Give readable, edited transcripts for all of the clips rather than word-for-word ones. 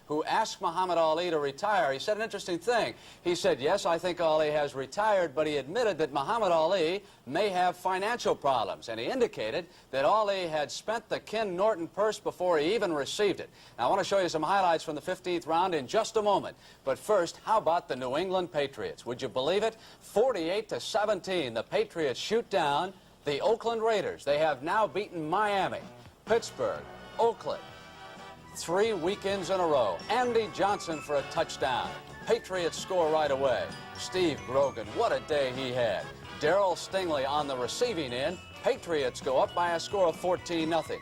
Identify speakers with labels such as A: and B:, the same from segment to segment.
A: who asked Muhammad Ali to retire, he said an interesting thing. He said, yes, I think Ali has retired, but he admitted that Muhammad Ali may have financial problems, and he indicated that Ali had spent the Ken Norton purse before he even received it. Now, I want to show you some highlights from the 15th round in just a moment. But first, how about the New England Patriots? Would you believe it? 48-17, the Patriots shoot down the Oakland Raiders. They have now beaten Miami, Pittsburgh, Oakland, 3 weekends in a row. Andy Johnson for a touchdown. Patriots score right away. Steve Grogan, what a day he had. Darryl Stingley on the receiving end. Patriots go up by a score of 14-0.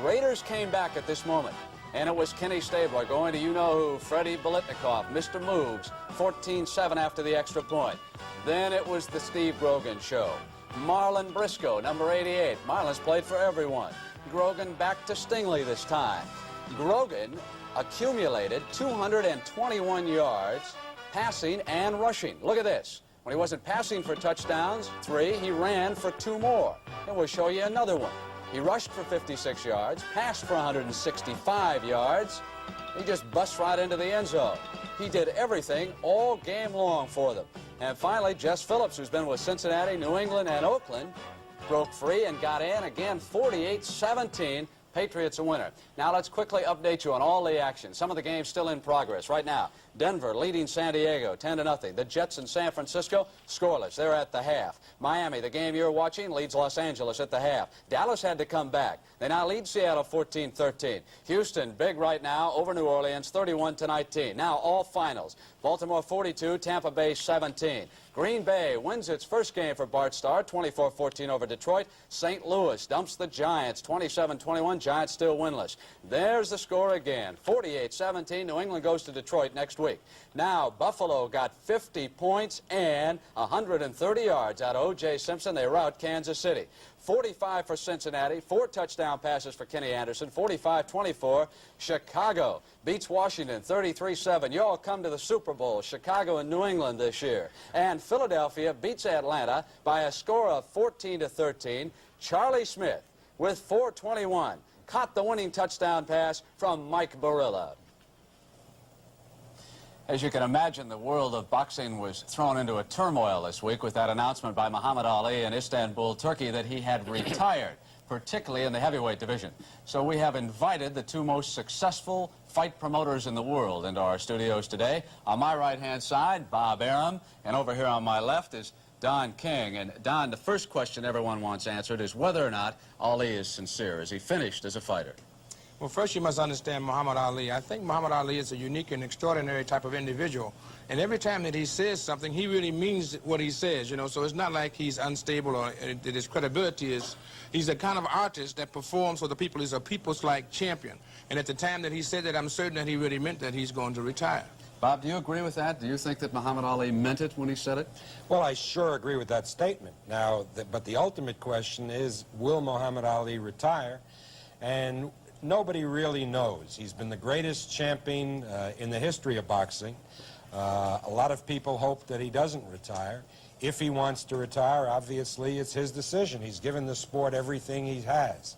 A: Raiders came back at this moment, and it was Kenny Stabler going to you-know-who, Freddie Bolitnikoff, Mr. Moves, 14-7 after the extra point. Then it was the Steve Grogan show. Marlon Briscoe, number 88. Marlon's played for everyone. Grogan back to Stingley this time. Grogan accumulated 221 yards, passing and rushing. Look at this. When he wasn't passing for touchdowns, 3, he ran for 2 more. And we'll show you another one. He rushed for 56 yards, passed for 165 yards. He just busts right into the end zone. He did everything all game long for them. And finally, Jess Phillips, who's been with Cincinnati, New England, and Oakland, broke free and got in again, 48-17. Patriots a winner. Now let's quickly update you on all the action. Some of the games still in progress right now. Denver leading San Diego 10-0. The Jets in San Francisco scoreless. They're at the half. Miami, the game you're watching, leads Los Angeles at the half. Dallas had to come back. They now lead Seattle 14-13. Houston big right now over New Orleans 31-19. Now all finals. Baltimore 42, Tampa Bay 17. Green Bay wins its first game for Bart Starr, 24-14 over Detroit. St. Louis dumps the Giants, 27-21. Giants still winless. There's the score again, 48-17. New England goes to Detroit next week. Now, Buffalo got 50 points and 130 yards out of O.J. Simpson. They rout Kansas City. 45 for Cincinnati, 4 touchdown passes for Kenny Anderson, 45-24. Chicago beats Washington 33-7. You all come to the Super Bowl, Chicago and New England this year. And Philadelphia beats Atlanta by a score of 14-13. Charlie Smith with 4:21 caught the winning touchdown pass from Mike Barilla. As you can imagine, the world of boxing was thrown into a turmoil this week with that announcement by Muhammad Ali in Istanbul, Turkey, that he had retired, particularly in the heavyweight division. So we have invited the 2 most successful fight promoters in the world into our studios today. On my right-hand side, Bob Arum, and over here on my left is Don King. And Don, the first question everyone wants answered is whether or not Ali is sincere. Is he finished as a fighter?
B: Well, first you must understand Muhammad Ali. I think Muhammad Ali is a unique and extraordinary type of individual. And every time that he says something, he really means what he says, you know. So it's not like he's unstable or that his credibility is. He's the kind of artist that performs for the people. He's a people's-like champion. And at the time that he said that, I'm certain that he really meant that he's going to retire.
A: Bob, do you agree with that? Do you think that Muhammad Ali meant it when he said it?
C: Well, I sure agree with that statement. Now, but the ultimate question is, will Muhammad Ali retire? And nobody really knows. He's been the greatest champion in the history of boxing. A lot of people hope that he doesn't retire. If he wants to retire, obviously it's his decision. He's given the sport everything he has.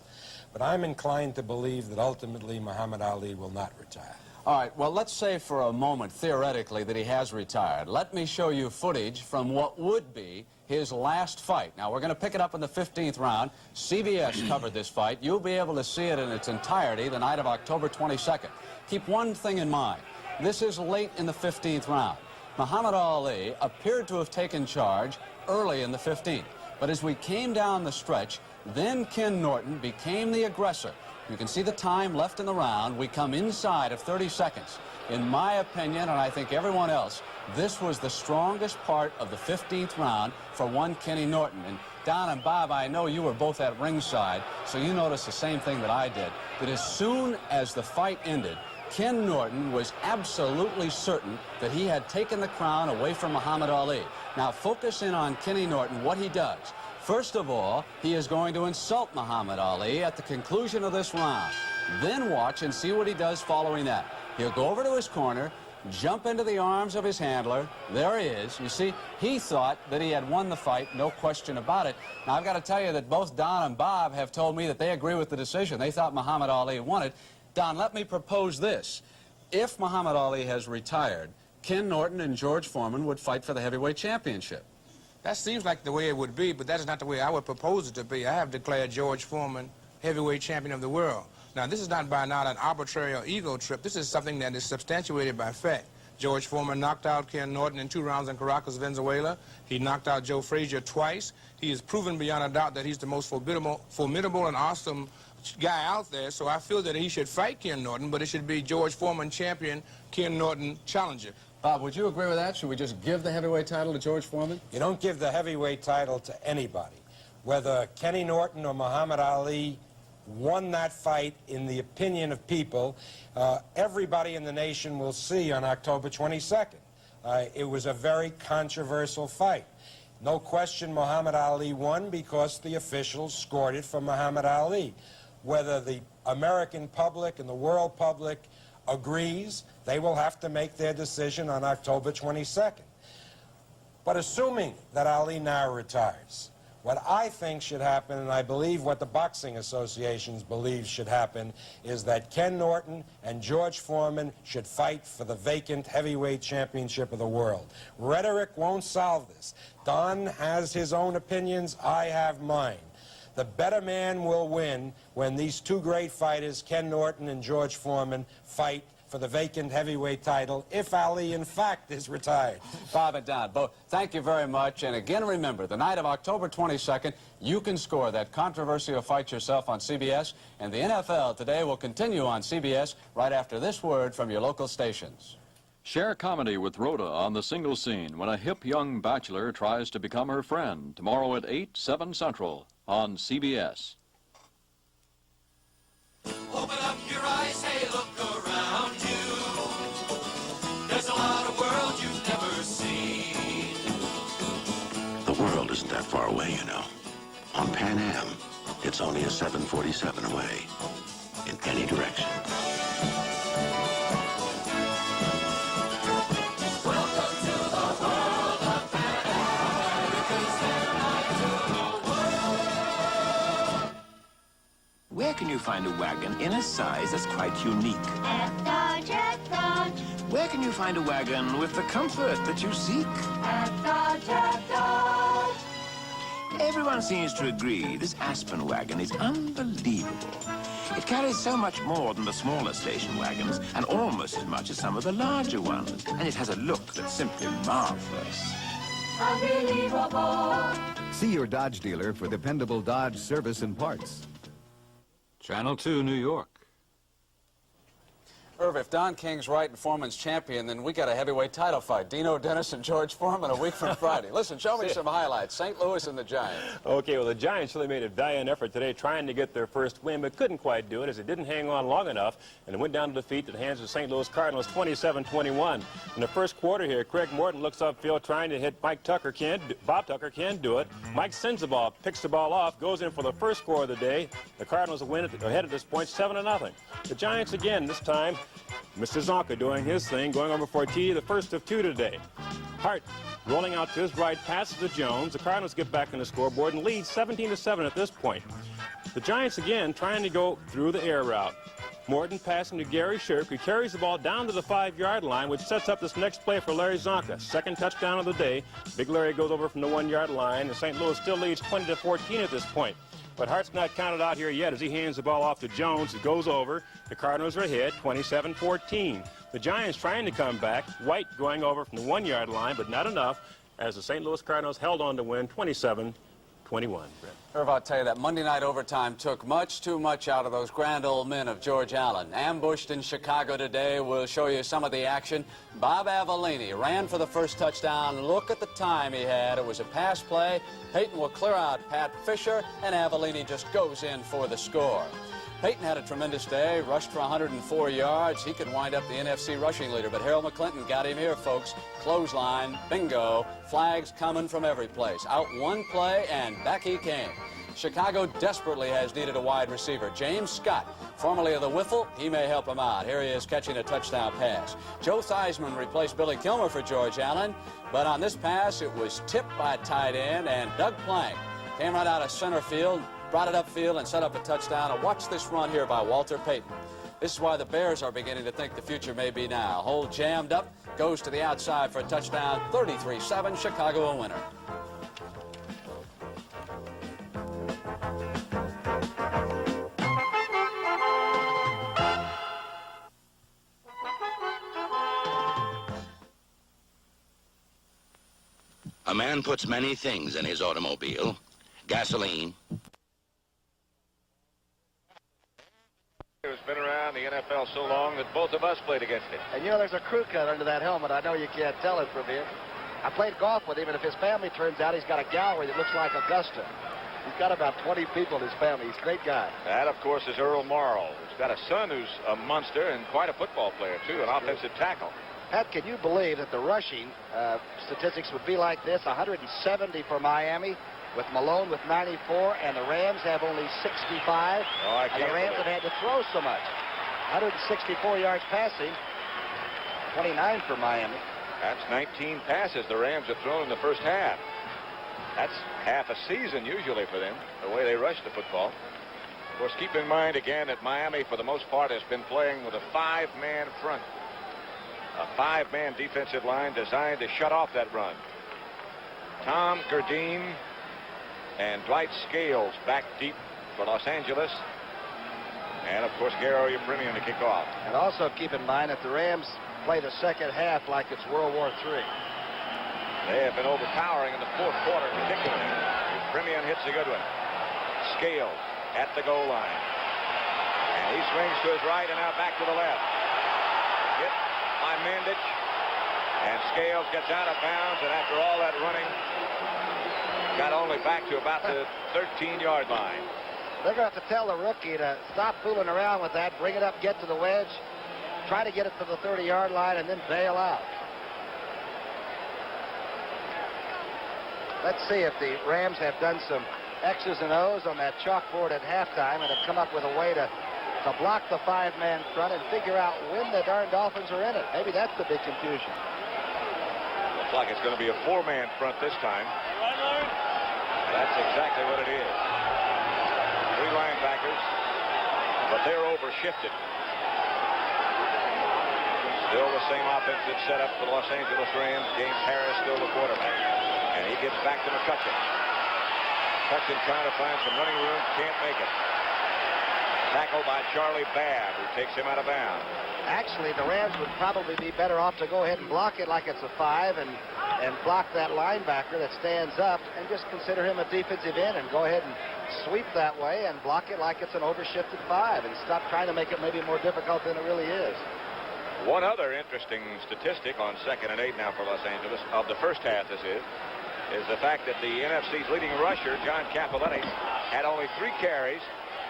C: But I'm inclined to believe that ultimately Muhammad Ali will not retire.
A: All right, well, let's say for a moment, theoretically, that he has retired. Let me show you footage from what would be his last fight. Now, we're going to pick it up in the 15th round. CBS covered this fight. You'll be able to see it in its entirety the night of October 22nd. Keep one thing in mind. This is late in the 15th round. Muhammad Ali appeared to have taken charge early in the 15th. But as we came down the stretch, then Ken Norton became the aggressor. You can see the time left in the round. We come inside of 30 seconds. In my opinion, and I think everyone else, this was the strongest part of the 15th round for one Kenny Norton. And Don and Bob, I know you were both at ringside, so you noticed the same thing that I did, that as soon as the fight ended, Ken Norton was absolutely certain that he had taken the crown away from Muhammad Ali. Now, focus in on Kenny Norton, what he does. First of all, he is going to insult Muhammad Ali at the conclusion of this round. Then watch and see what he does following that. He'll go over to his corner, jump into the arms of his handler. There he is. You see, he thought that he had won the fight, no question about it. Now, I've got to tell you that both Don and Bob have told me that they agree with the decision. They thought Muhammad Ali won it. Don, let me propose this. if Muhammad Ali has retired, Ken Norton and George Foreman would fight for the heavyweight championship.
B: That seems like the way it would be, but that is not the way I would propose it to be. I have declared George Foreman heavyweight champion of the world. Now, this is not by now an arbitrary or ego trip. This is something that is substantiated by fact. George Foreman knocked out Ken Norton in 2 rounds in Caracas, Venezuela. He knocked out Joe Frazier twice. He has proven beyond a doubt that he's the most formidable and awesome guy out there, so I feel that he should fight Ken Norton, but it should be George Foreman champion, Ken Norton challenger.
A: Bob, would you agree with that? Should we just give the heavyweight title to George Foreman?
C: You don't give the heavyweight title to anybody. Whether Kenny Norton or Muhammad Ali won that fight, in the opinion of people, everybody in the nation will see on October 22nd. It was a very controversial fight. No question Muhammad Ali won because the officials scored it for Muhammad Ali. Whether the American public and the world public agrees, they will have to make their decision on October 22nd. But assuming that Ali now retires, what I think should happen, and I believe what the boxing associations believe should happen, is that Ken Norton and George Foreman should fight for the vacant heavyweight championship of the world. Rhetoric won't solve this. Don has his own opinions, I have mine. The better man will win when these 2 great fighters, Ken Norton and George Foreman, fight for the vacant heavyweight title, if Ali, in fact, is retired.
A: Bob and Don, both, thank you very much. And again, remember, the night of October 22nd, you can score that controversial fight yourself on CBS. And the NFL Today will continue on CBS right after this word from your local stations.
D: Share comedy with Rhoda on The Single Scene when a hip young bachelor tries to become her friend. Tomorrow at 8, 7 Central on CBS.
E: Open up your eyes, hey, look around you. There's a lot of world you've never seen.
F: The world isn't that far away, you know. On Pan Am, it's only a 747 away, in any direction.
E: Welcome to the world of Pan Am, because they're like to the world.
G: Where can you find a wagon in a size that's quite unique?
H: At Dodge, at Dodge,
G: Where can you find a wagon with the comfort that you seek?
H: at Dodge, at Dodge.
G: Everyone seems to agree this Aspen wagon is unbelievable. It carries so much more than the smaller station wagons, and almost as much as some of the larger ones. And it has a look that's simply marvelous.
H: Unbelievable.
I: See your Dodge dealer for dependable Dodge service and parts.
D: Channel 2, New York.
A: Irv, if Don King's right and Foreman's champion, then we got a heavyweight title fight. Dino Dennis and George Foreman a week from Friday. Listen, show me some highlights. St. Louis and the Giants.
J: Okay, well, the Giants really made a valiant effort today trying to get their first win, but couldn't quite do it as it didn't hang on long enough, and it went down to defeat at the hands of the St. Louis Cardinals 27-21. In the first quarter here, Craig Morton looks upfield trying to hit Bob Tucker can't do it. Mike sends the ball, picks the ball off, goes in for the first score of the day. The Cardinals win ahead at this point 7-0. The Giants again, this time, Mr. Zonka doing his thing, going over for T, the first of 2 today. Hart rolling out to his right, passes to Jones. The Cardinals get back on the scoreboard and lead 17-7 at this point. The Giants again trying to go through the air route. Morton passing to Gary Shirk, who carries the ball down to the 5-yard line, which sets up this next play for Larry Zonka. Second touchdown of the day. Big Larry goes over from the 1-yard line, and St. Louis still leads 20-14 at this point. But Hart's not counted out here yet as he hands the ball off to Jones. It goes over. The Cardinals are ahead, 27-14. The Giants trying to come back. White going over from the 1-yard line, but not enough, as the St. Louis Cardinals held on to win 27-21.
A: Irv, I'll tell you that Monday night overtime took much too much out of those grand old men of George Allen. Ambushed in Chicago today. We'll show you some of the action. Bob Avellini ran for the first touchdown. Look at the time he had. It was a pass play. Peyton will clear out Pat Fisher, and Avellini just goes in for the score. Peyton had a tremendous day, rushed for 104 yards. He could wind up the NFC rushing leader, but Harold McClinton got him here, folks. Clothesline, bingo, flags coming from every place. Out one play, and back he came. Chicago desperately has needed a wide receiver. James Scott, formerly of the Wiffle, he may help him out. Here he is catching a touchdown pass. Joe Theismann replaced Billy Kilmer for George Allen, but on this pass, it was tipped by a tight end, and Doug Plank came right out of center field, brought it upfield and set up a touchdown. And watch this run here by Walter Payton. This is why the Bears are beginning to think the future may be now. Hole jammed up, goes to the outside for a touchdown. 33-7, Chicago a winner.
F: A man puts many things in his automobile. Gasoline.
K: It's been around the NFL so long that both of us played against it.
L: And you know, there's a crew cut under that helmet. I know you can't tell it from here. I played golf with him, and if his family turns out, he's got a gallery that looks like Augusta. He's got about 20 people in his family. He's a great guy.
K: That, of course, is Earl Morrill. He's got a son who's a monster and quite a football player, too, an offensive tackle.
L: Pat, can you believe that the rushing statistics would be like this? 170 for Miami, with Malone with 94, and the Rams have only 65.
K: Oh, I
L: and
K: can't
L: the Rams have had to throw so much. 164 yards passing, 29 for Miami.
K: That's 19 passes the Rams have thrown in the first half. That's half a season usually for them, the way they rush the football. Of course, keep in mind again that Miami, for the most part, has been playing with a five-man front. A five-man defensive line designed to shut off that run. Tom Gerdine and Dwight Scales back deep for Los Angeles. And, of course, Garo Yepremian to kick off.
L: And also keep in mind that the Rams play the second half like it's World War III.
K: They have been overpowering in the fourth quarter particularly. Yepremian hits a good one. Scales at the goal line. And he swings to his right and now back to the left. Hit by Mandich. And Scales gets out of bounds, and after all that running, got only back to about the 13-yard line.
L: They're going to have to tell the rookie to stop fooling around with that, bring it up, get to the wedge, try to get it to the 30-yard line, and then bail out. Let's see if the Rams have done some X's and O's on that chalkboard at halftime and have come up with a way to block the five-man front and figure out when the darn Dolphins are in it. Maybe that's the big confusion.
K: Looks like it's going to be a four-man front this time. That's exactly what it is. Three linebackers, but they're overshifted. Still the same offensive setup for the Los Angeles Rams. James Harris still the quarterback. And he gets back to McCutcheon. McCutcheon trying to find some running room, can't make it. Tackled by Charlie Babb, who takes him out of bounds.
L: Actually, the Rams would probably be better off to go ahead and block it like it's a 5 and block that linebacker that stands up and just consider him a defensive end and go ahead and sweep that way and block it like it's an overshifted 5 and stop trying to make it maybe more difficult than it really is.
K: One other interesting statistic on 2nd and 8 now for Los Angeles, of the first half this is the fact that the NFC's leading rusher, John Cappelletti, had only 3 carries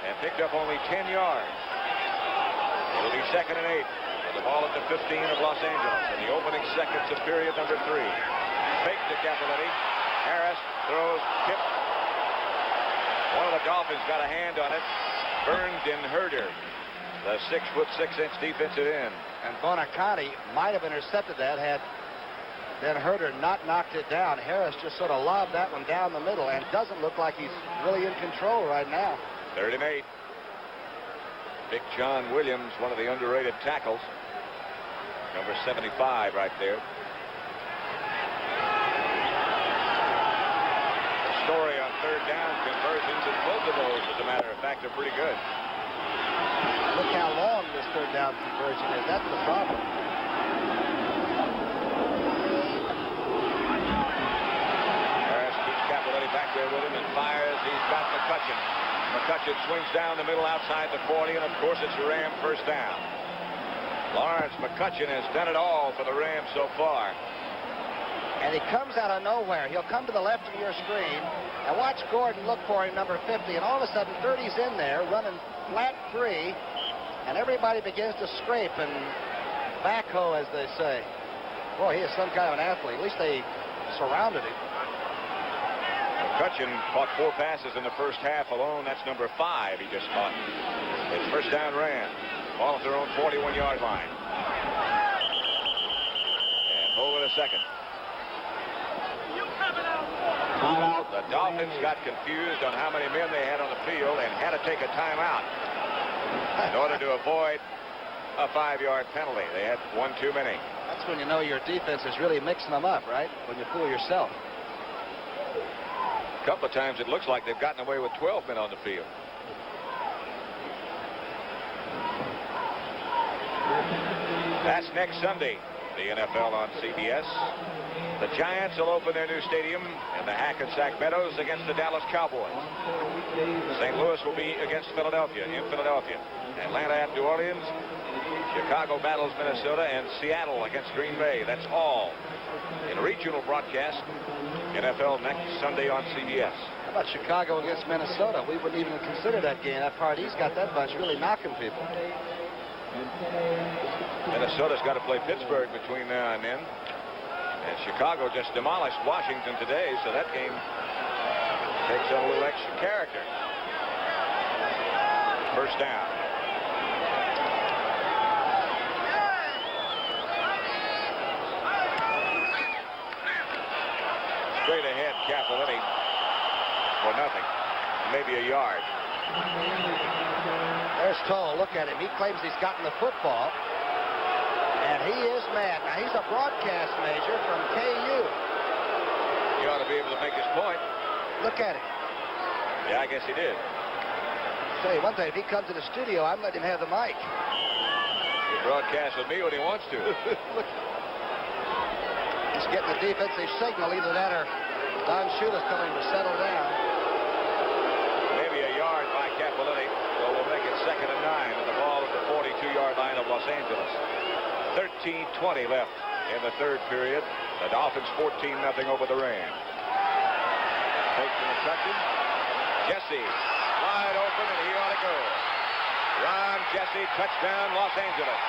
K: and picked up only 10 yards. It'll be 2nd and 8 with the ball at the 15 of Los Angeles in the opening seconds of period number 3. Fake to Cappelletti. Harris throws, tipped. One of the Dolphins got a hand on it. Den Herder, the 6'6" defensive end.
L: And Bonaconte might have intercepted that had Den Herder not knocked it down. Harris just sort of lobbed that one down the middle and doesn't look like he's really in control right now.
K: 3rd and 8. Big John Williams, one of the underrated tackles. Number 75 right there. The story on 3rd down conversions, and both of those, as a matter of fact, are pretty good.
L: Look how long this 3rd down conversion is. That's the problem.
K: Harris keeps Cappelletti back there with him and fires. He's got McCutcheon. McCutcheon swings down the middle outside the 40, and of course it's a Ram first down. Lawrence McCutcheon has done it all for the Rams so far.
L: And he comes out of nowhere. He'll come to the left of your screen, and watch Gordon look for him, number 50, and all of a sudden 30's in there, running flat 3, and everybody begins to scrape and backhoe, as they say. Boy, he is some kind of an athlete. At least they surrounded him.
K: McCutcheon caught 4 passes in the first half alone. That's number 5 he just caught. It's first down Rams. Ball at their own 41-yard line. And hold it a second. The Dolphins got confused on how many men they had on the field and had to take a timeout in order to avoid a 5-yard penalty. They had one too many.
L: That's when you know your defense is really mixing them up, right? When you fool yourself.
K: A couple of times it looks like they've gotten away with 12 men on the field. That's next Sunday, the NFL on CBS. The Giants will open their new stadium in the Hackensack Meadows against the Dallas Cowboys. St. Louis will be against Philadelphia in Philadelphia. Atlanta at New Orleans. Chicago battles Minnesota, and Seattle against Green Bay. That's all in a regional broadcast. NFL next Sunday on CBS.
L: How about Chicago against Minnesota? We wouldn't even consider that game. That Party's got that bunch really knocking people.
K: Minnesota's got to play Pittsburgh between now and then. And Chicago just demolished Washington today, so that game takes on a little extra character. First down. Straight ahead, Cappelletti for nothing. Maybe a yard.
L: There's Toll. Look at him. He claims he's gotten the football. And he is mad. Now, he's a broadcast major from KU.
K: He ought to be able to make his point.
L: Look at him.
K: Yeah, I guess he did.
L: I'll tell you one thing. If he comes to the studio, I'm letting him have the mic.
K: He broadcasts with me when he wants to.
L: Look. He's getting the defensive signal. Either that or Don Shula's telling him to settle down.
K: Maybe a yard by Cappelletti. So we'll make it 2nd and 9 with the ball at the 42-yard line of Los Angeles. 13:20 left in the third period. The Dolphins 14-0 over the Rams. Takes an instruction. Jesse wide open, and he ought to go. Ron Jesse, touchdown, Los Angeles.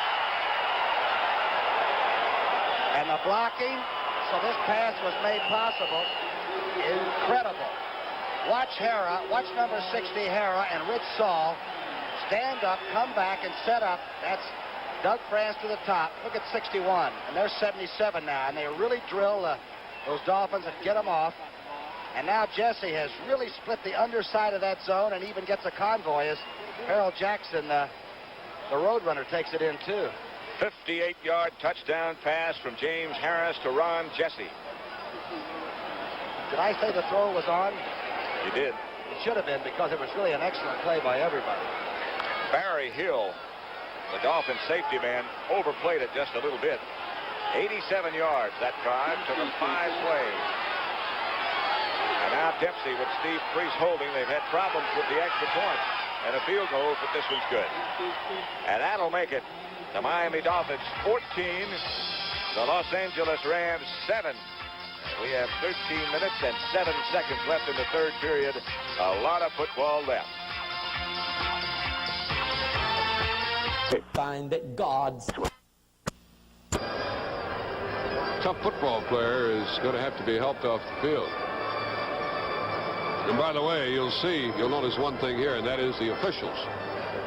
L: And the blocking, so this pass was made possible. Incredible. Watch Hara, watch number 60 Hara and Rich Saul stand up, come back, and set up. That's Doug France to the top. Look at 61, and they're 77 now, and they really drill those Dolphins and get them off. And now Jesse has really split the underside of that zone and even gets a convoy as Harold Jackson, the Roadrunner, takes it in too.
K: 58-yard touchdown pass from James Harris to Ron Jesse.
L: Did I say the throw was on?
K: You did.
L: It should have been, because it was really an excellent play by everybody.
K: Barry Hill, the Dolphins safety man, overplayed it just a little bit. 87 yards that drive, took them 5 plays. And now Dempsey with Steve Priest holding. They've had problems with the extra point and a field goal, but this one's good. And that'll make it the Miami Dolphins 14, the Los Angeles Rams 7. We have 13 minutes and 7 seconds left in the third period. A lot of football left.
M: Find that God's
N: tough football player is going to have to be helped off the field. And by the way, you'll notice one thing here, and that is the officials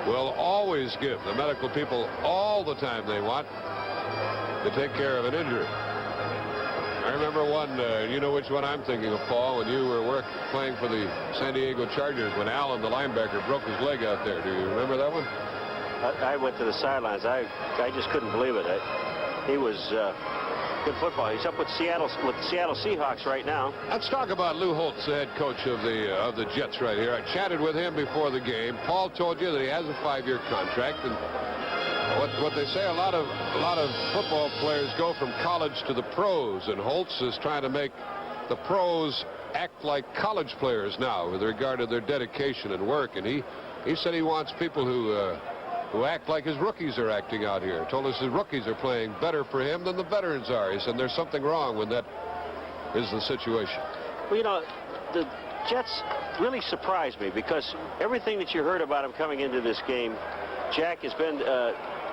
N: will always give the medical people all the time they want to take care of an injury. I remember one, you know which one I'm thinking of, Paul, when you were playing for the San Diego Chargers when Allen, the linebacker, broke his leg out there. Do you remember that one?
O: I went to the sidelines. I just couldn't believe it. He was good football. He's up with the Seattle Seahawks right now.
N: Let's talk about Lou Holtz, the head coach of the Jets right here. I chatted with him before the game. Paul told you that he has a 5-year contract, and what they say, a lot of football players go from college to the pros, and Holtz is trying to make the pros act like college players now with regard to their dedication and work. And he said he wants people who act like his rookies are acting out here. Told us his rookies are playing better for him than the veterans are. He said there's something wrong when that is the situation.
O: Well, you know, the Jets really surprised me because everything that you heard about him coming into this game, Jack, has been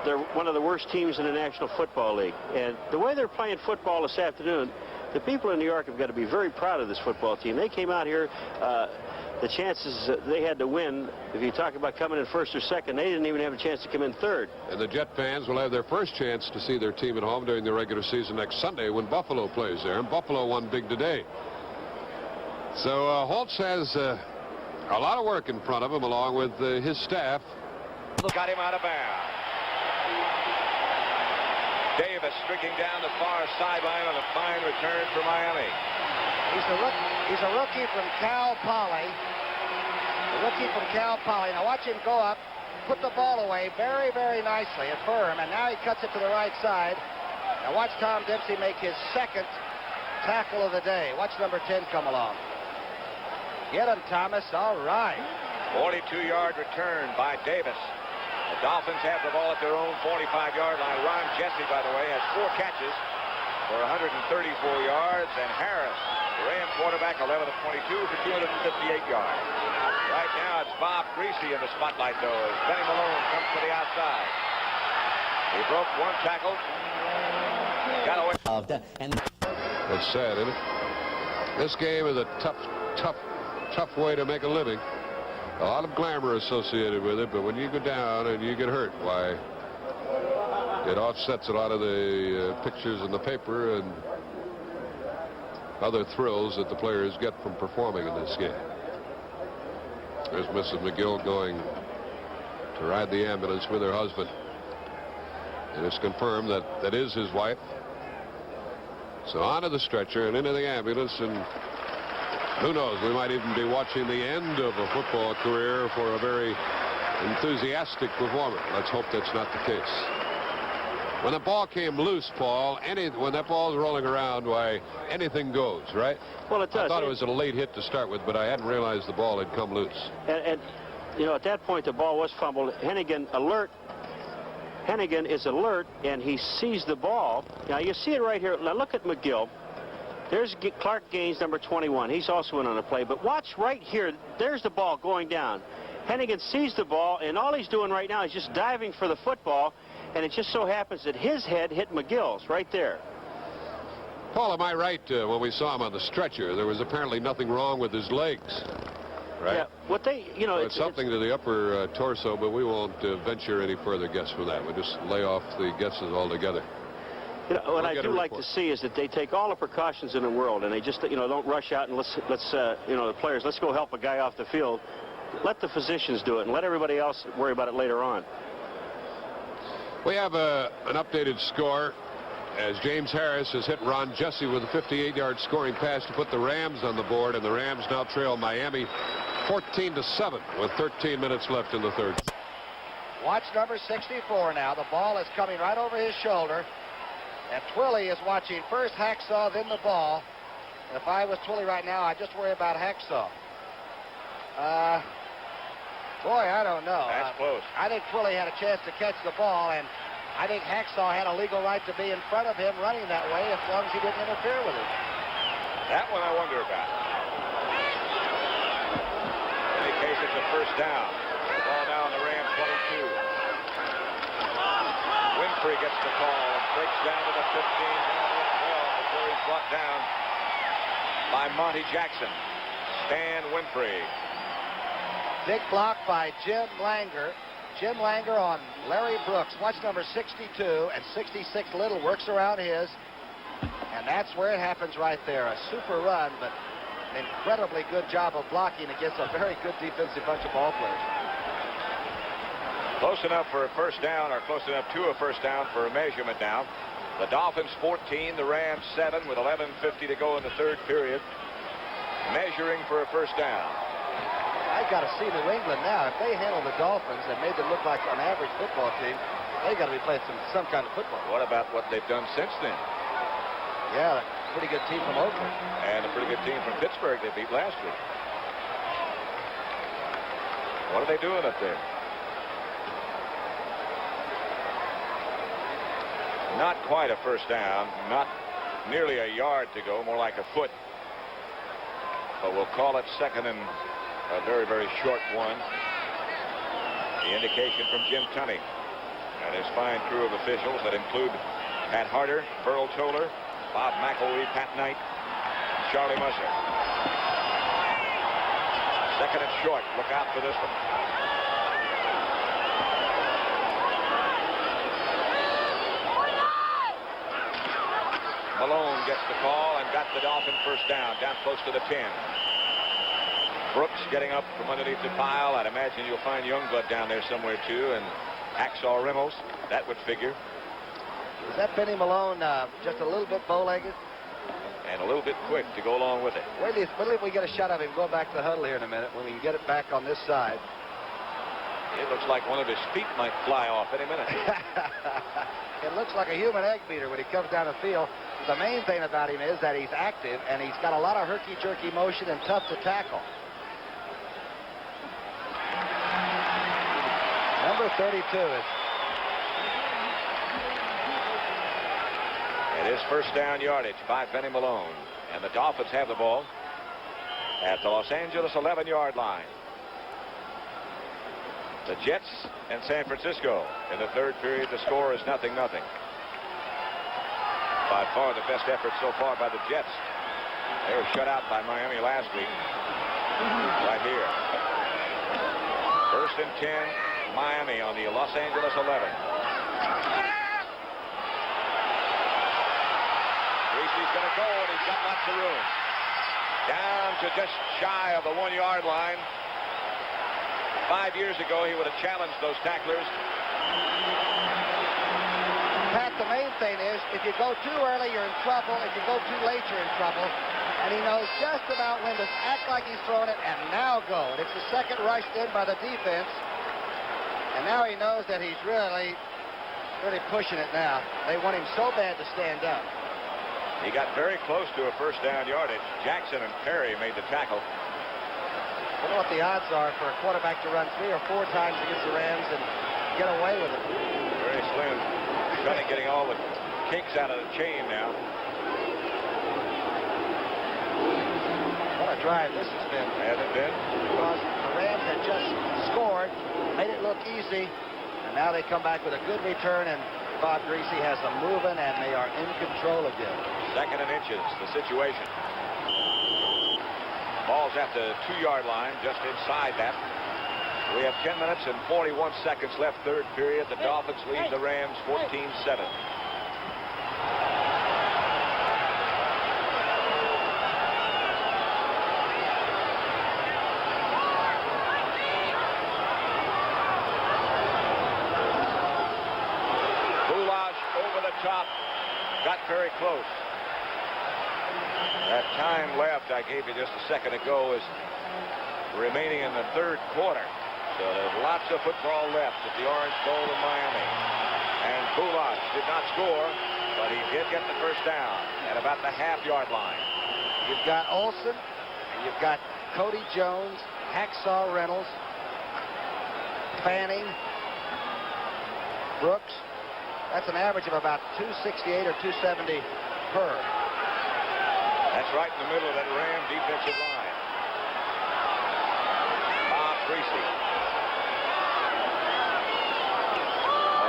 O: they're one of the worst teams in the National Football League. And the way they're playing football this afternoon, the people in New York have got to be very proud of this football team. They came out here, the chances they had to win, if you talk about coming in first or second, they didn't even have a chance to come in third.
N: And the Jet fans will have their first chance to see their team at home during the regular season next Sunday when Buffalo plays there. And Buffalo won big today. So Holtz has a lot of work in front of him along with his staff.
K: Got him out of bounds. Davis streaking down the far sideline on a fine return for Miami.
L: He's a rookie from Cal Poly. Now watch him go up, put the ball away very, very nicely and firm, and now he cuts it to the right side. Now watch Tom Dempsey make his second tackle of the day. Watch number 10 come along. Get him, Thomas. All right.
K: 42-yard return by Davis. The Dolphins have the ball at their own 45-yard line. Ron Jesse, by the way, has 4 catches for 134 yards, and Harris, the Ram quarterback, 11 of 22 for 258 yards. Right now, it's Bob Greasy in the spotlight, though, as Benny Malone comes to the outside. He broke 1 tackle. Got away.
N: That's sad, isn't it? This game is a tough way to make a living. A lot of glamour associated with it, but when you go down and you get hurt, why, it offsets a lot of the pictures in the paper and other thrills that the players get from performing in this game. There's Mrs. McGill going to ride the ambulance with her husband. And it's confirmed that that is his wife. So onto the stretcher and into the ambulance, and who knows, we might even be watching the end of a football career for a very enthusiastic performer. Let's hope that's not the case. When the ball came loose, Paul, when that ball's rolling around, why, anything goes, right?
O: Well, it does.
N: I thought it was a late hit to start with, but I hadn't realized the ball had come loose.
O: And you know, at that point, the ball was fumbled. Hennigan is alert, and he sees the ball. Now, you see it right here. Now, look at McGill. There's Clark Gaines, number 21. He's also in on the play. But watch right here. There's the ball going down. Hennigan sees the ball, and all he's doing right now is just diving for the football, and it just so happens that his head hit McGill's right there.
N: Paul, am I right, when we saw him on the stretcher, there was apparently nothing wrong with his legs, right?
O: Yeah, what they, you know,
N: it's something to the upper torso, but we won't venture any further guess from that. We'll just lay off the guesses altogether.
O: You know, what I do like to see is that they take all the precautions in the world, and they just, you know, don't rush out and let's you know, the players, let's go help a guy off the field. Let the physicians do it and let everybody else worry about it later on.
N: We have an updated score as James Harris has hit Ron Jesse with a 58-yard scoring pass to put the Rams on the board, and the Rams now trail Miami 14-7 with 13 minutes left in the third.
L: Watch number 64 now. The ball is coming right over his shoulder. And Twilly is watching first Hacksaw, then the ball. And if I was Twilly right now, I'd just worry about Hacksaw. Boy, I don't know.
K: That's close.
L: I think Twilly had a chance to catch the ball, and I think Hacksaw had a legal right to be in front of him running that way as long as he didn't interfere with it.
K: That one I wonder about. In any case, it's a first down. The ball now on the Ram 22. Winfrey gets the call and breaks down to the 15, down to the 12 before he's brought down by Monty Jackson. Stan Winfrey.
L: Big block by Jim Langer. Jim Langer on Larry Brooks. Watch number 62, and 66 Little works around his. And that's where it happens right there. A super run, but an incredibly good job of blocking against a very good defensive bunch of ball players.
K: Close enough for a first down, or close enough to a first down for a measurement now. The Dolphins 14, the Rams 7 with 11:50 to go in the third period. Measuring for a first down.
L: I got to see New England now. If they handle the Dolphins and made them look like an average football team, they got to be playing some kind of football.
K: What about what they've done since then?
L: Yeah, a pretty good team from Oakland.
K: And a pretty good team from Pittsburgh they beat last week. What are they doing up there? Not quite a first down. Not nearly a yard to go. More like a foot. But we'll call it second and a very, very short one. The indication from Jim Tunney and his fine crew of officials that include Pat Harder, Burl Toller, Bob McElwee, Pat Knight, and Charlie Musser. Second and short. Look out for this one. Malone gets the call and got the Dolphin first down close to the 10. Brooks getting up from underneath the pile. I'd imagine you'll find Youngblood down there somewhere too, and Hacksaw Reynolds. That would figure.
L: Is that Benny Malone just a little bit bow-legged?
K: And a little bit quick to go along with it.
L: Wait till we get a shot of him going back to the huddle here in a minute when we can get it back on this side.
K: It looks like one of his feet might fly off any minute.
L: It looks like a human egg beater when he comes down the field. The main thing about him is that he's active and he's got a lot of herky-jerky motion and tough to tackle. Number 32 is.
K: It is first down yardage by Benny Malone. And the Dolphins have the ball at the Los Angeles 11-yard line. The Jets and San Francisco in the third period. The score is 0-0. By far the best effort so far by the Jets. They were shut out by Miami last week. Right here. First and 10, Miami on the Los Angeles 11. Greasy's going to go, and he's got lots of room. Down to just shy of the 1-yard line. 5 years ago, he would have challenged those tacklers.
L: Pat, the main thing is, if you go too early, you're in trouble. If you go too late, you're in trouble. And he knows just about when to act like he's throwing it and now go. And it's the second rushed in by the defense. And now he knows that he's really pushing it now. They want him so bad to stand up.
K: He got very close to a first down yardage. Jackson and Perry made the tackle.
L: I don't know what the odds are for a quarterback to run 3 or 4 times against the Rams and get away with it.
K: Very slim. Trying to getting all the kinks out of the chain now.
L: What a drive this has been.
K: Has it been?
L: Because the Rams had just scored, made it look easy, and now they come back with a good return, and Bob Greasy has them moving, and they are in control again.
K: Second and inches, the situation. Ball's at the 2-yard line, just inside that. We have 10 minutes and 41 seconds left, third period. The Dolphins lead the Rams 14-7. Top got very close. That time left I gave you just a second ago is remaining in the third quarter. So there's lots of football left at the Orange Bowl in Miami. And Goulash did not score, but he did get the first down at about the half-yard line.
L: You've got Olsen, you've got Cody Jones, Hacksaw Reynolds, Fanning, Brooks. That's an average of about 268 or 270 per.
K: That's right in the middle of that Ram defensive line. Bob Greasy.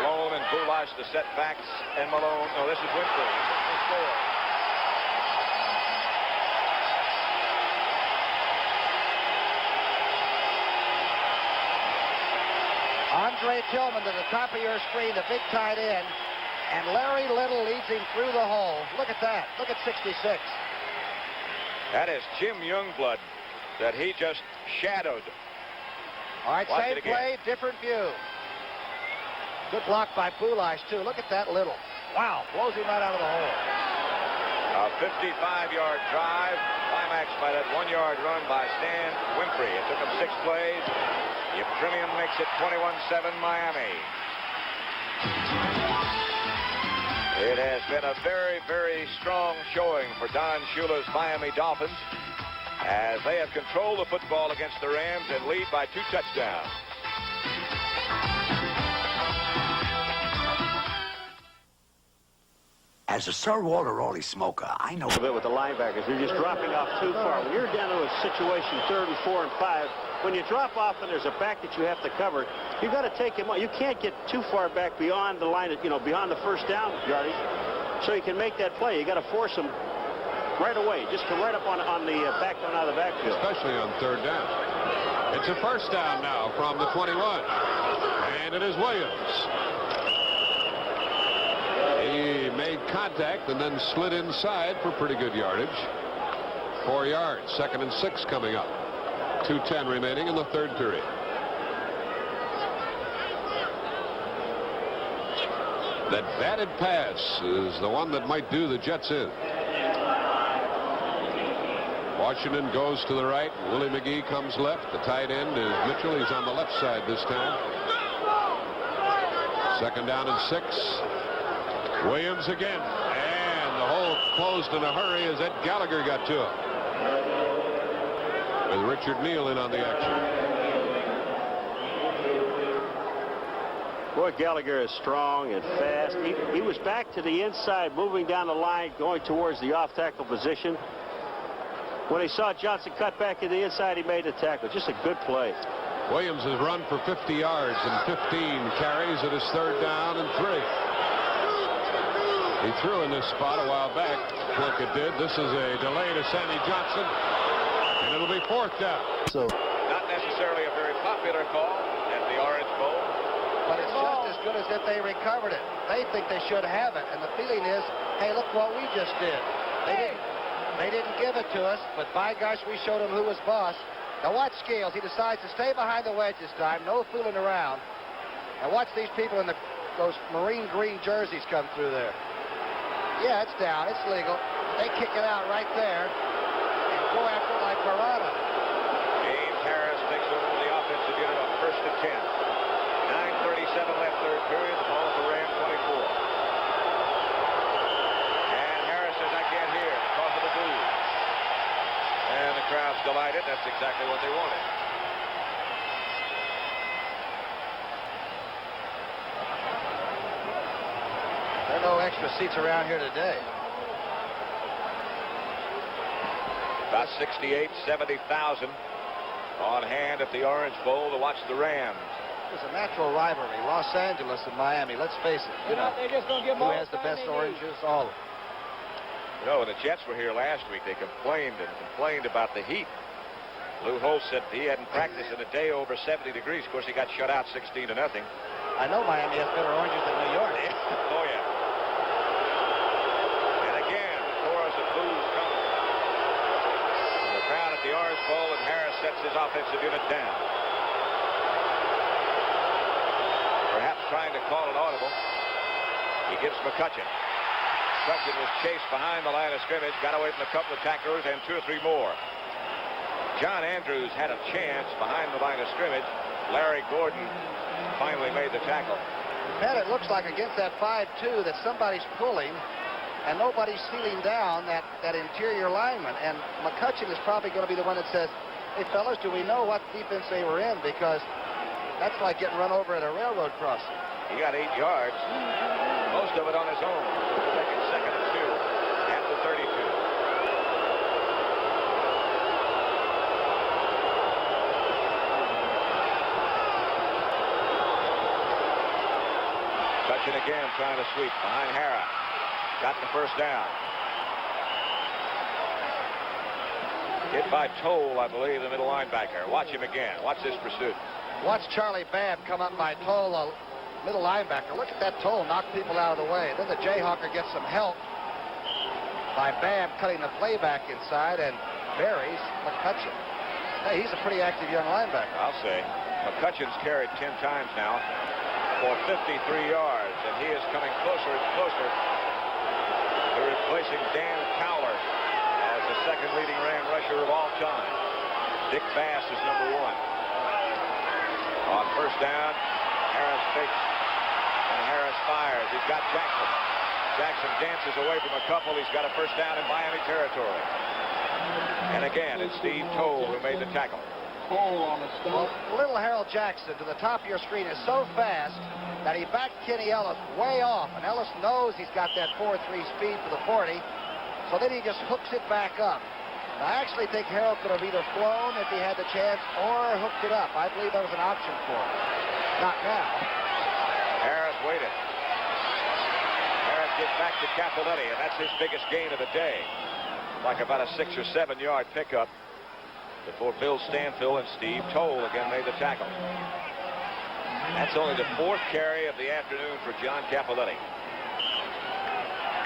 K: Malone and Goulash the setbacks, and Malone. No, this is Winfrey. Winfrey scores.
L: Andre Tillman to the top of your screen, the big tight end, and Larry Little leads him through the hole. Look at that. Look at 66.
K: That is Jim Youngblood that he just shadowed.
L: All right,
K: Watch
L: same play, different view. Good block by Goulash, too. Look at that Little. Wow, blows him right out of the hole.
K: A 55-yard drive, climaxed by that 1-yard run by Stan Winfrey. It took him 6 plays. Premium makes it 21-7 Miami. It has been a very, very strong showing for Don Shula's Miami Dolphins as they have controlled the football against the Rams and lead by 2 touchdowns.
M: As a Sir Walter Raleigh smoker, I know...
O: A bit with the linebackers. You're just dropping off too far. When you're down to a situation 3rd and 4 and 5, when you drop off and there's a back that you have to cover, you've got to take him on. You can't get too far back beyond the line, beyond the first down yardage, so you can make that play. You got to force him right away. Just come right up on the back down out of the backfield.
N: Especially on 3rd down. It's a first down now from the 21. And it is Williams. He made contact and then slid inside for pretty good yardage. 4 yards. 2nd and 6 coming up. 2:10 remaining in the third period. That batted pass is the one that might do the Jets in. Washington goes to the right. Willie McGee comes left. The tight end is Mitchell. He's on the left side this time. Second down and 6. Williams again. And the hole closed in a hurry as Ed Gallagher got to it. With Richard Neal in on the action.
O: Boy, Gallagher is strong and fast. He was back to the inside, moving down the line, going towards the off-tackle position. When he saw Johnson cut back to the inside, he made the tackle. Just a good play.
N: Williams has run for 50 yards and 15 carries at his third down and 3. He threw in this spot a while back. Plunkett did. This is a delay to Sammy Johnson, and it'll be 4th down.
K: So, not necessarily a very popular call at the Orange Bowl.
L: But it's just as good as if they recovered it. They think they should have it, and the feeling is, hey, look what we just did. They didn't give it to us, but by gosh, we showed them who was boss. Now watch Scales. He decides to stay behind the wedge this time. No fooling around. And watch these people in those marine green jerseys come through there. Yeah, it's down. It's legal. They kick it out right there and go after it like piranha.
K: James Harris takes over the offensive unit on 1st and 10. 9:37 left, third period. The ball for Ram 24. And Harris says, I can't hear because of the boo. And the crowd's delighted. That's exactly what they wanted.
L: There are no extra seats around here today.
K: About 68, 70,000 on hand at the Orange Bowl to watch the Rams.
L: It's a natural rivalry, Los Angeles and Miami. Let's face it. You know, who has the best oranges? All of them.
K: You know, when the Jets were here last week, they complained about the heat. Lou Holtz said he hadn't practiced in a day over 70 degrees. Of course, he got shut out 16-0.
L: I know Miami has better oranges than New York.
K: Oh, yeah. And again, the chorus of boos coming. The crowd at the Orange Bowl, and Harris sets his offensive unit down. Perhaps trying to call an audible. He gets McCutcheon. McCutcheon was chased behind the line of scrimmage, got away from a couple of tacklers and 2 or 3 more. John Andrews had a chance behind the line of scrimmage. Larry Gordon finally made the tackle.
L: Pat, it looks like against that 5-2 that somebody's pulling and nobody's sealing down that interior lineman. And McCutcheon is probably going to be the one that says, hey, fellas, do we know what defense they were in? Because that's like getting run over at a railroad crossing.
K: He got 8 yards, most of it on his own. Second and 2 at the 32. McCutcheon again trying to sweep behind Hara. Got the first down. Hit by Toll, I believe, the middle linebacker. Watch him again. Watch this pursuit.
L: Watch Charlie Babb come up by Toll, a middle linebacker. Look at that Toll knock people out of the way. Then the Jayhawker gets some help by Babb cutting the play back inside and buries McCutcheon. Hey, he's a pretty active young linebacker.
K: I'll say. McCutcheon's carried 10 times now for 53 yards, and he is coming closer and closer to replacing Dan Cowler as the second leading Ram rusher of all time. Dick Bass is number 1. On first down, Harris fakes, and Harris fires. He's got Jackson. Jackson dances away from a couple. He's got a first down in Miami territory. And again, it's Steve Toll who made the tackle.
L: Well, little Harold Jackson to the top of your screen is so fast that he backed Kenny Ellis way off. And Ellis knows he's got that 4.3 speed for the 40. So then he just hooks it back up. And I actually think Harold could have either flown if he had the chance or hooked it up. I believe that was an option for him. Not now.
K: Harris waited. Harris gets back to Cappelletti, and that's his biggest gain of the day. Like about a 6 or 7 yard pickup before Bill Stanfill and Steve Toll again made the tackle. That's only the 4th carry of the afternoon for John Cappelletti.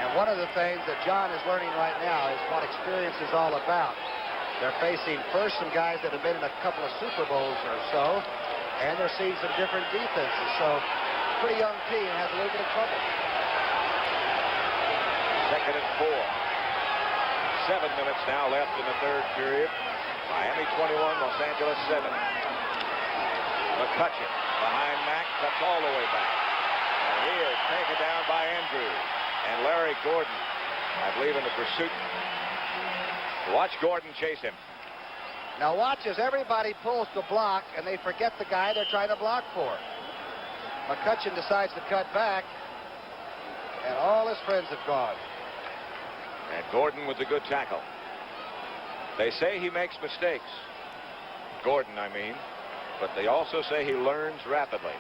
L: And one of the things that John is learning right now is what experience is all about. They're facing first some guys that have been in a couple of Super Bowls or so, and they're seeing some different defenses. So, pretty young team has a little bit of trouble.
K: 2nd and 4. 7 minutes now left in the third period. Miami 21, Los Angeles 7. McCutcheon behind Mack, cuts all the way back. And he is taken down by Andrews. And Larry Gordon, I believe, in the pursuit. Watch Gordon chase him.
L: Now watch as everybody pulls to block, and they forget the guy they're trying to block for. McCutcheon decides to cut back, and all his friends have gone.
K: And Gordon with the good tackle. They say he makes mistakes. Gordon, I mean. But they also say he learns rapidly.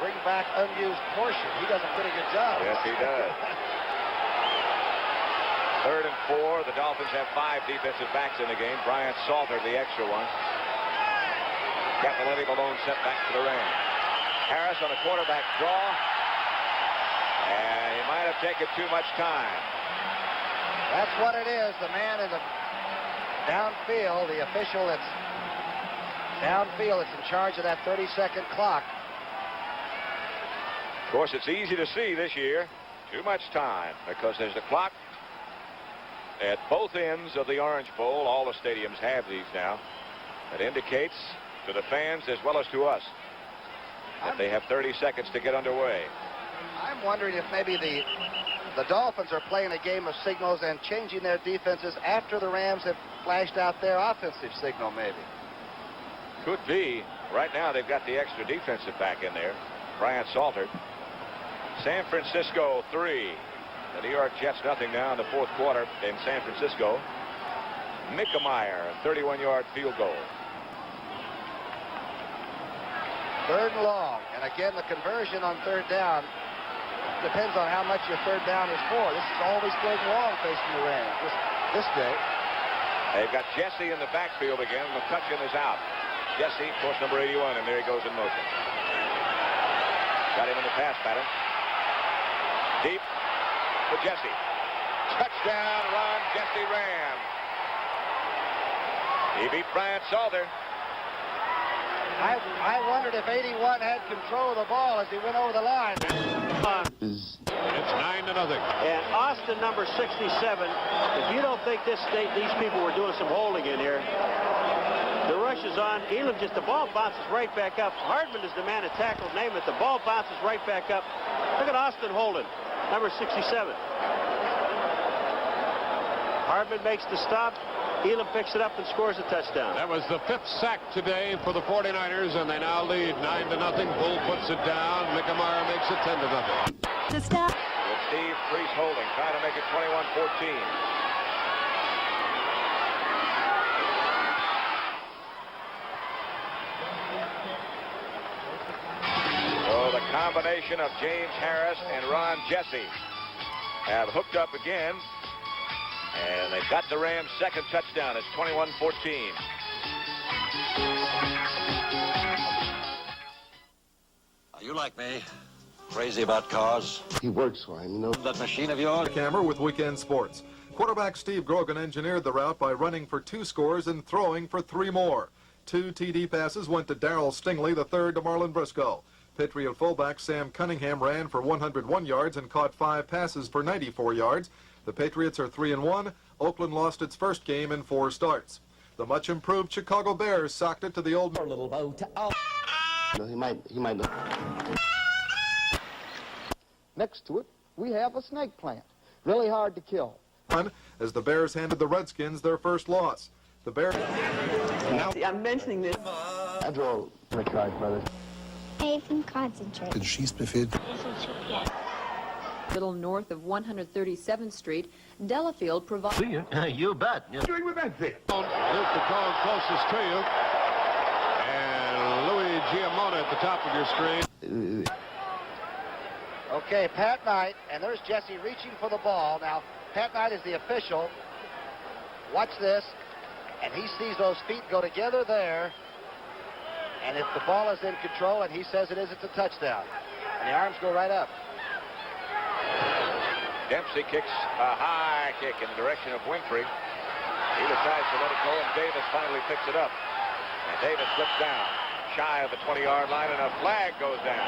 L: Bring back unused portion. He does a pretty good job.
K: Yes, he does. 3rd and 4. The Dolphins have 5 defensive backs in the game. Brian Salter, the extra one. Cappelletti Malone set back to the Rams. Harris on a quarterback draw. And he might have taken too much time.
L: That's what it is. The man in the downfield, the official that's downfield that's in charge of that 30-second clock.
K: Of course, it's easy to see this year. Too much time because there's a clock at both ends of the Orange Bowl. All the stadiums have these now. That indicates to the fans as well as to us that they have 30 seconds to get underway.
L: I'm wondering if maybe the Dolphins are playing a game of signals and changing their defenses after the Rams have flashed out their offensive signal, maybe.
K: Could be. Right now they've got the extra defensive back in there, Brian Salter. San Francisco 3. The New York Jets nothing now in the 4th quarter in San Francisco. Mickemeyer, a 31-yard field goal.
L: 3rd and long. And again, the conversion on 3rd down depends on how much your 3rd down is for. This is always 3rd and long facing the Rams this day.
K: They've got Jesse in the backfield again. McCutcheon is out. Jesse, of course, number 81, and there he goes in motion. Got him in the pass pattern. Deep to Jesse. Touchdown run, Jesse Ram. He beat Brian Salter.
L: I wondered if 81 had control of the ball as he went over the line.
N: It's 9-0.
O: And Austin, number 67. If you don't think these people were doing some holding in here, the rush is on. Elam the ball bounces right back up. Hardman is the man that tackled. Name it. The ball bounces right back up. Look at Austin holding, number 67. Hardman makes the stop. Elam picks it up and scores a touchdown.
N: That was the 5th sack today for the 49ers, and they now lead 9-0. Bull puts it down. Mickemeyer makes it 10-0.
H: To stop.
K: With Steve Priest holding, trying to make it 21-14. So the combination of James Harris and Ron Jesse have hooked up again. And they've got the Rams' 2nd touchdown. It's 21-14.
F: Are you like me? Crazy about cars?
P: He works for him, you know.
F: That machine of yours?
Q: Camera with Weekend Sports. Quarterback Steve Grogan engineered the route by running for 2 scores and throwing for 3 more. 2 TD passes went to Darrell Stingley, the 3rd to Marlon Briscoe. Patriot fullback Sam Cunningham ran for 101 yards and caught 5 passes for 94 yards. The Patriots are 3-1. Oakland lost its first game in 4 starts. The much improved Chicago Bears socked it to the old little boat.
P: He might not.
R: Next to it, we have a snake plant. Really hard to kill.
Q: As the Bears handed the Redskins their first loss. The Bears...
R: Now, I'm mentioning this.
P: I draw the card, brother.
H: Even concentrate.
P: She's befit.
S: Little north of 137th Street, Delafield provides...
P: See you. You bet.
N: Doing with that thing. Here's the call closest to you. And Louis Giamona at the top of your screen.
L: Okay, Pat Knight, and there's Jesse reaching for the ball. Now, Pat Knight is the official. Watch this. And he sees those feet go together there. And if the ball is in control and he says it is, it's a touchdown. And the arms go right up.
K: Dempsey kicks a high kick in the direction of Winfrey. He decides to let it go, and Davis finally picks it up. And Davis slips down, shy of the 20-yard line, and a flag goes down.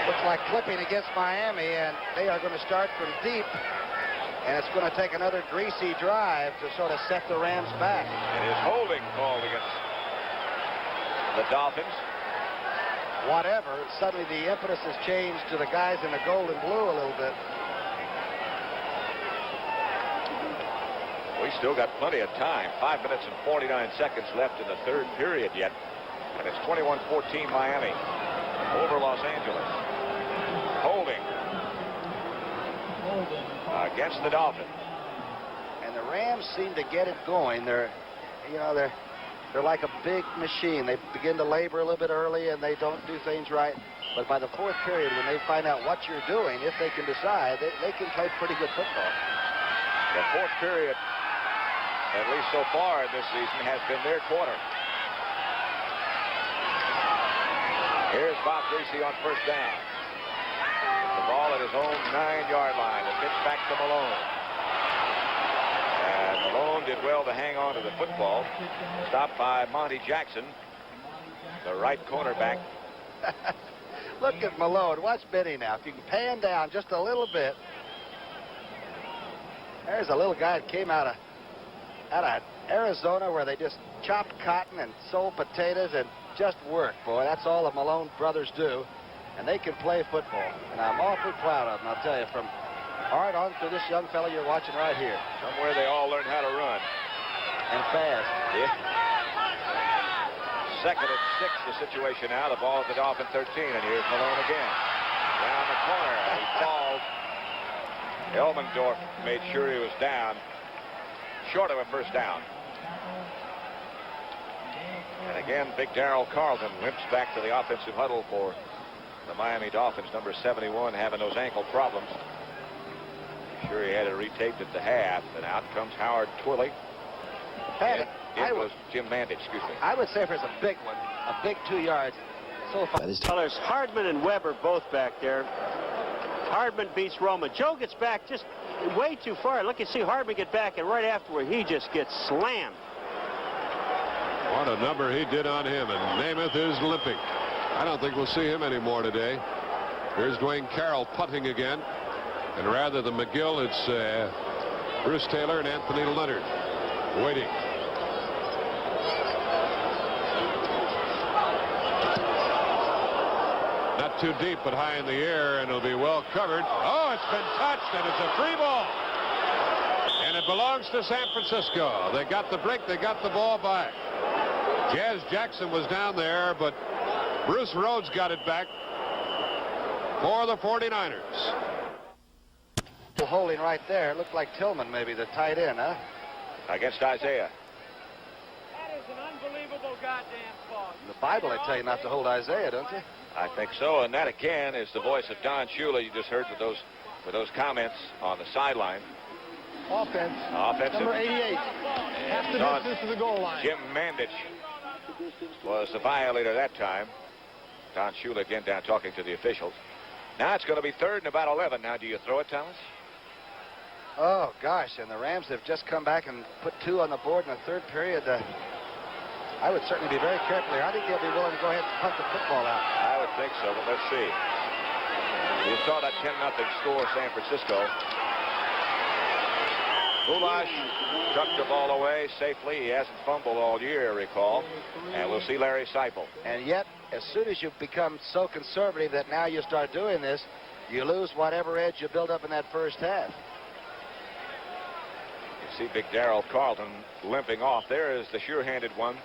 L: Looks like clipping against Miami, and they are going to start from deep. And it's going to take another greasy drive to sort of set the Rams back.
K: It is holding called against the Dolphins.
L: Whatever, suddenly the impetus has changed to the guys in the gold and blue a little bit.
K: We still got plenty of time. 5 minutes and 49 seconds left in the third period yet. And it's 21-14 Miami over Los Angeles. Holding against the Dolphins.
L: And the Rams seem to get it going. They're like a big machine. They begin to labor a little bit early, and they don't do things right. But by the fourth period, when they find out what you're doing, if they can decide, they can play pretty good football.
K: The fourth period, at least so far in this season, has been their quarter. Here's Bob Greasy on first down. The ball at his own 9-yard line. The pitch back to Malone. And Malone did well to hang on to the football. Stopped by Monty Jackson, the right cornerback.
L: Look at Malone. Watch Benny now. If you can pan down just a little bit. There's a little guy that came out of Arizona where they just chopped cotton and sold potatoes and just work, boy. That's all the Malone brothers do. And they can play football. And I'm awfully proud of them, I'll tell you, from Art on to this young fellow you're watching right here.
K: Somewhere they all learned how to run.
L: And fast.
K: Yeah. Second and 6, the situation now. The ball at the Dolphin 13, and here's Malone again. Down the corner, and he falls. Elmendorf made sure he was down, short of a first down. And again, Big Darrell Carlton limps back to the offensive huddle for the Miami Dolphins, number 71, having those ankle problems. Sure, he had it retaped at the half, and out comes Howard Twilley. It was Jim Mandich, excuse me.
L: I would say if there's a big one, a big 2 yards. So far.
O: Well, there's Hardman and Weber both back there. Hardman beats Roman. Joe gets back just way too far. Look, you see Hardman get back, and right afterward, he just gets slammed.
N: What a number he did on him, and Namath is limping. I don't think we'll see him anymore today. Here's Dwayne Carroll punting again. And rather than McGill, it's Bruce Taylor and Anthony Leonard waiting. Not too deep, but high in the air, and it'll be well covered. Oh, it's been touched, and it's a free ball. And it belongs to San Francisco. They got the break. They got the ball back. Jazz Jackson was down there, but Bruce Rhodes got it back for the 49ers.
L: Holding right there. It looked like Tillman, maybe, the tight end, huh?
K: Against Isaiah.
T: That is an unbelievable goddamn call.
L: In the Bible, they tell you not to hold Isaiah, don't they?
K: I think so, and that again is the voice of Don Shula you just heard with those comments on the sideline.
R: Offense.
K: Offensive.
R: Number 88. Half the distance to the goal line.
K: Jim Mandich was the violator that time. Don Shula again down talking to the officials. Now it's going to be 3rd and about 11. Now, do you throw it, Thomas?
L: Oh, gosh, and the Rams have just come back and put 2 on the board in the third period. I would certainly be very careful here. I think they'll be willing to go ahead and punt the football out.
K: I would think so, but let's see. You saw that 10-0 score, San Francisco. Bulash tucked the ball away safely. He hasn't fumbled all year, recall. And we'll see Larry Seipel.
L: And yet, as soon as you become so conservative that now you start doing this, you lose whatever edge you build up in that first half.
K: You see Big Darrell Carlton limping off. There is the sure-handed one.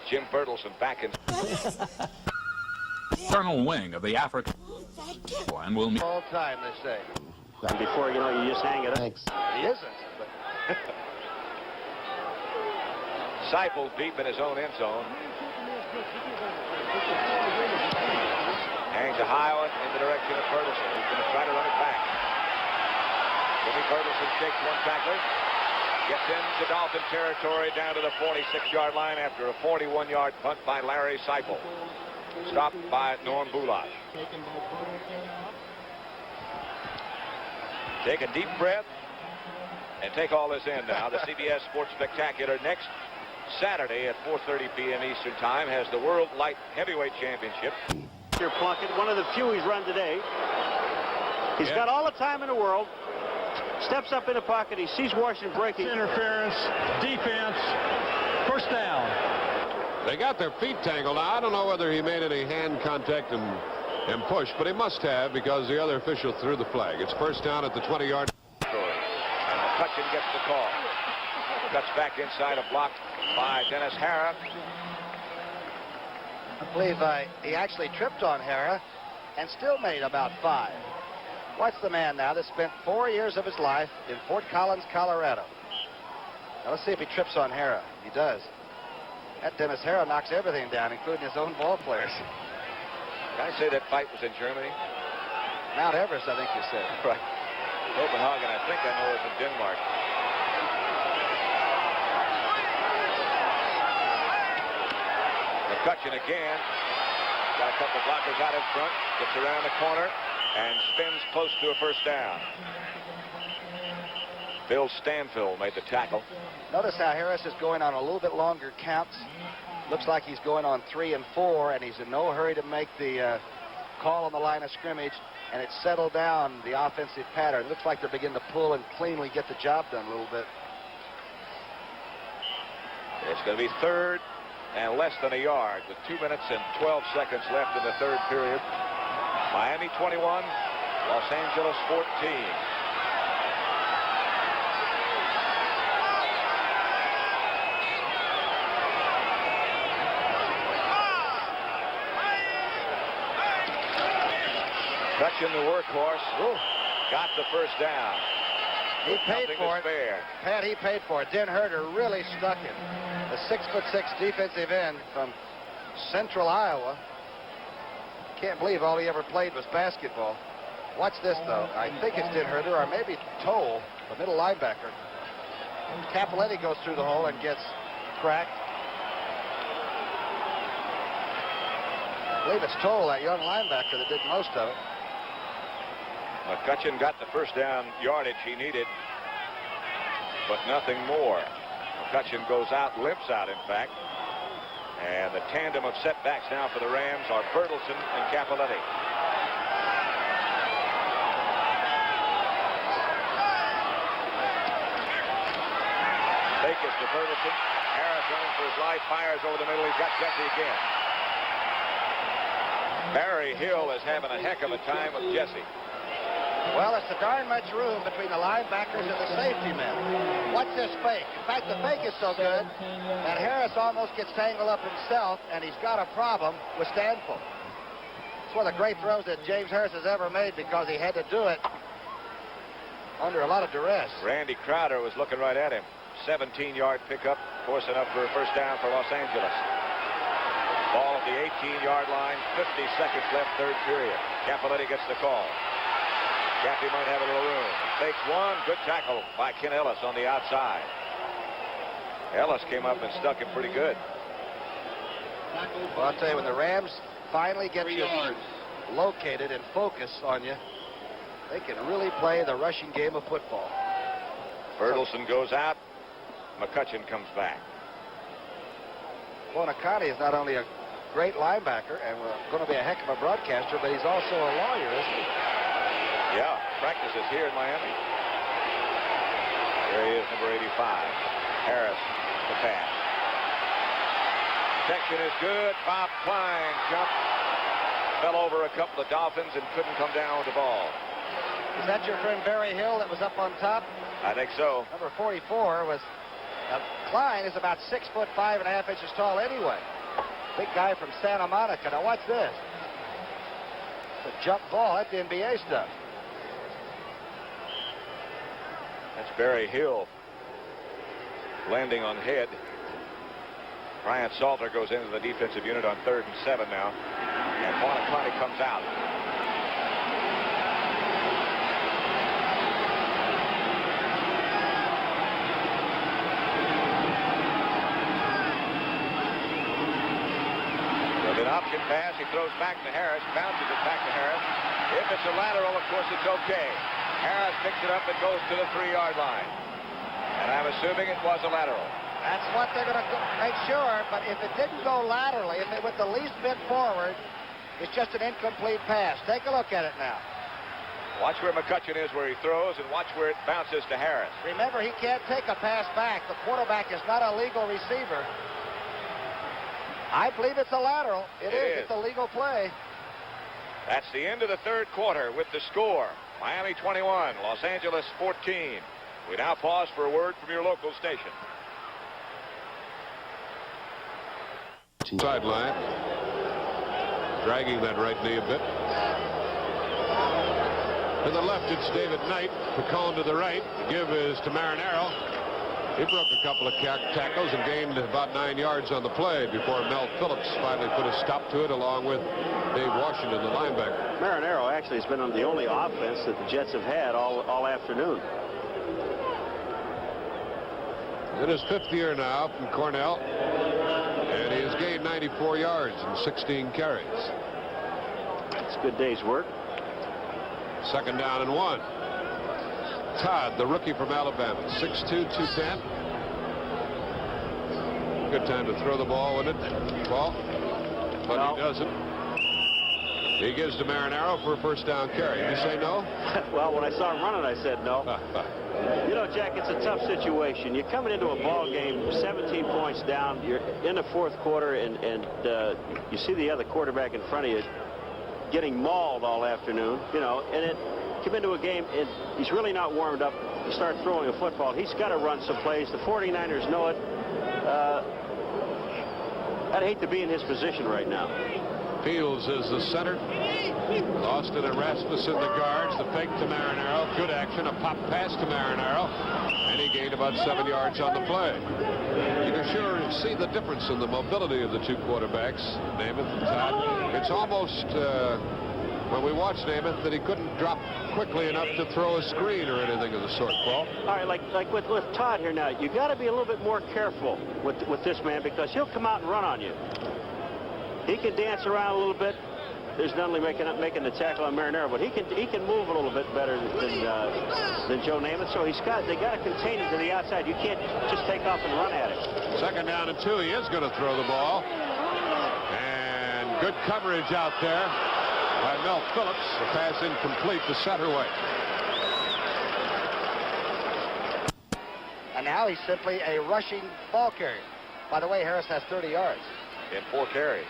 K: Jim Bertelsen back in.
U: Colonel Wing of the African and will meet
L: all time, they say.
O: And before you know, you just hang it up.
L: Thanks. He isn't. But
K: Seipel deep in his own end zone. Hangs a high one in the direction of Bertelsen. He's going to try to run it back. Jimmy Bertelsen shakes one tackler. Gets into Dolphin territory down to the 46-yard line after a 41-yard punt by Larry Seipel. Stopped by Norm Bulash. Take a deep breath. And take all this in now. The CBS Sports Spectacular next Saturday at 4:30 p.m. Eastern Time has the World Light Heavyweight Championship.
O: Here, Plunkett, one of the few he's run today. He's got all the time in the world. Steps up in the pocket. He sees Washington breaking.
B: Interference, defense, first down.
N: They got their feet tangled. Now, I don't know whether he made any hand contact and push, but he must have because the other official threw the flag. It's first down at the 20-yard.
K: And McCutcheon gets the call. Cuts back inside, a block by Dennis Harrah.
L: I believe he actually tripped on Harrah and still made about 5. Watch the man now that spent 4 years of his life in Fort Collins, Colorado. Now let's see if he trips on Harrah. He does. That Dennis Harrah knocks everything down, including his own ball players.
K: Can I say that fight was in Germany?
L: Mount Everest, I think you said.
K: Right. Copenhagen, I think I know is in Denmark. McCutcheon again. Got a couple of blockers out in front. Gets around the corner and spins close to a first down. Bill Stanfill made the tackle.
L: Notice how Harris is going on a little bit longer counts. Looks like he's going on 3 and 4, and he's in no hurry to make the call on the line of scrimmage, and it's settled down the offensive pattern. Looks like they're beginning to pull and cleanly get the job done a little bit.
K: It's going to be third and less than a yard with 2 minutes and 12 seconds left in the third period. Miami 21, Los Angeles 14. McCutcheon, the workhorse, got the first down.
L: He paid for it. Pat, he paid for it. Den Herter really stuck him. The 6'6" defensive end from Central Iowa. Can't believe all he ever played was basketball. Watch this, though. I think it's Den Herter or maybe Toll, the middle linebacker. Capoletti goes through the hole and gets cracked. I believe it's Toll, that young linebacker, that did most of it.
K: McCutcheon got the first down yardage he needed, but nothing more. McCutcheon goes out, limps out, in fact. And the tandem of setbacks now for the Rams are Bertelsen and Capoletti. Fake is to Bertelsen. Harris running for his life, fires over the middle. He's got Jesse again. Barry Hill is having a heck of a time with Jesse.
L: Well, it's a darn much room between the linebackers and the safety men. Watch this fake. In fact, the fake is so good that Harris almost gets tangled up himself, and he's got a problem with Stanfill. It's one of the great throws that James Harris has ever made because he had to do it under a lot of duress.
K: Randy Crowder was looking right at him. 17-yard pickup, force enough for a first down for Los Angeles. Ball at the 18-yard line, 50 seconds left, third period. Capoletti gets the call. Cappy might have a little room. Fakes one. Good tackle by Ken Ellis on the outside. Ellis came up and stuck him pretty good.
L: Well, I'll tell you, when the Rams finally get you located and focused on you, they can really play the rushing game of football.
K: Bertelsen goes out. McCutcheon comes back.
L: Bonacati is not only a great linebacker and going to be a heck of a broadcaster, but he's also a lawyer, isn't he?
K: Yeah, practices here in Miami. There he is, number 85. Harris, the pass. Protection is good. Bob Klein jumped, fell over a couple of Dolphins and couldn't come down with the ball.
L: Is that your friend Barry Hill that was up on top?
K: I think so.
L: Number 44 was... Klein is about 6'5" tall anyway. Big guy from Santa Monica. Now watch this. It's a jump ball. That's the NBA stuff.
K: That's Barry Hill landing on head. Brian Salter goes into the defensive unit on 3rd and 7 now. And Bonacati comes out. With an option pass, he throws back to Harris, bounces it back to Harris. If it's a lateral, of course, it's okay. Harris picks it up and goes to the 3-yard line. And I'm assuming it was a lateral.
L: That's what they're going to make sure, but if it didn't go laterally, if it went the least bit forward, it's just an incomplete pass. Take a look at it now.
K: Watch where McCutcheon is where he throws, and watch where it bounces to Harris.
L: Remember, he can't take a pass back. The quarterback is not a legal receiver. I believe it's a lateral. It is. It's a legal play.
K: That's the end of the third quarter with the score. Miami 21, Los Angeles 14. We now pause for a word from your local station.
N: Sideline. Dragging that right knee a bit. To the left, it's David Knight. Picone to the right. The give is to Marinaro. He broke a couple of tackles and gained about 9 yards on the play before Mel Phillips finally put a stop to it, along with Dave Washington, the linebacker.
O: Marinaro actually has been on the only offense that the Jets have had all afternoon.
N: In his 5th year now from Cornell, and he has gained 94 yards in 16 carries.
O: It's a good day's work.
N: 2nd down and 1. Todd, the rookie from Alabama, 6'2", 210. Good time to throw the ball, wouldn't it, Paul? But he doesn't. He gives to Marinaro for a 1st down carry. You say no?
O: Well, when I saw him running, I said no. You know, Jack, it's a tough situation. You're coming into a ball game 17 points down. You're in the 4th quarter, and you see the other quarterback in front of you getting mauled all afternoon, you know, and it come into a game and he's really not warmed up to start throwing a football. He's got to run some plays. The 49ers know it. I'd hate to be in his position right now.
N: Fields is the center. Austin and Rasmussen the guards. The fake to Marinaro. Good action. A pop pass to Marinaro. And he gained about 7 yards on the play. You can sure see the difference in the mobility of the two quarterbacks, Namath and Todd. It's almost, when we watched Namath, that he couldn't drop quickly enough to throw a screen or anything of the sort, Paul.
O: All right, like with Todd here now, you got to be a little bit more careful with this man, because he'll come out and run on you. He can dance around a little bit. There's not only making the tackle on Marinaro, but he can move a little bit better than Joe Namath. So they got to contain him to the outside. You can't just take off and run at it.
N: 2nd down and 2. He is going to throw the ball, and good coverage out there by Mel Phillips. The pass incomplete to Satterwhite.
L: And now he's simply a rushing ball carrier. By the way, Harris has 30 yards.
K: In 4 carries.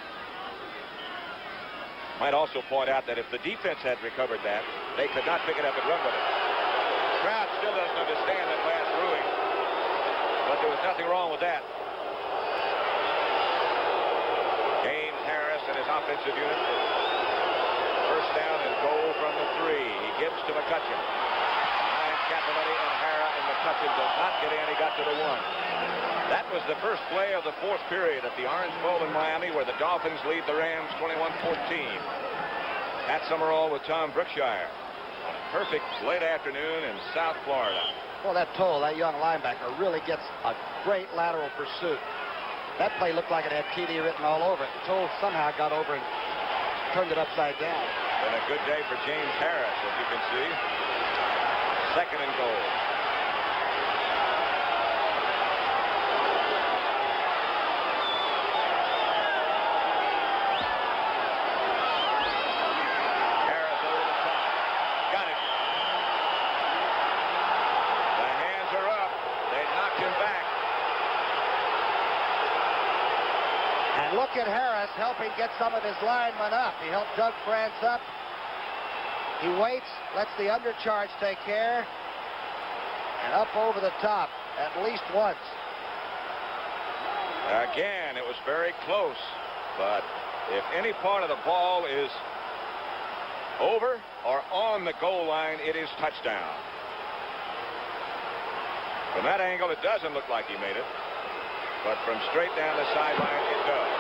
K: Might also point out that if the defense had recovered that, they could not pick it up and run with it. The crowd still doesn't understand that last ruling, but there was nothing wrong with that. James Harris and his offensive unit. 1st down and goal from the 3. He gives to McCutcheon. Behind Caponetti and Hara, and McCutcheon does not get in. He got to the 1. That was the first play of the 4th period at the Orange Bowl in Miami, where the Dolphins lead the Rams 21-14. Pat Summerall with Tom Brookshire on a perfect late afternoon in South Florida.
L: Well, that Toll, that young linebacker, really gets a great lateral pursuit. That play looked like it had TD written all over it. Toll somehow got over and turned it upside down.
K: Been a good day for James Harris, as you can see. 2nd and goal.
L: Look at Harris helping get some of his linemen up. He helped Doug France up. He waits, lets the undercharge take care, and up over the top at least once.
K: Again, it was very close, but if any part of the ball is over or on the goal line, it is touchdown. From that angle, it doesn't look like he made it, but from straight down the sideline, it does.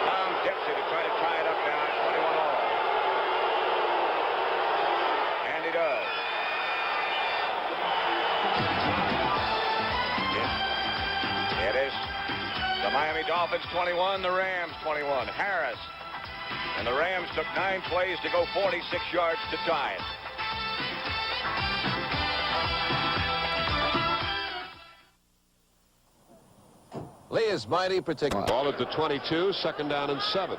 K: Tom Dempsey to try to tie it up now at 21 all. And he does. It is the Miami Dolphins 21, the Rams 21. Harris and the Rams took 9 plays to go 46 yards to tie it.
N: Lee is mighty particular. Ball at the 22, second down and 7.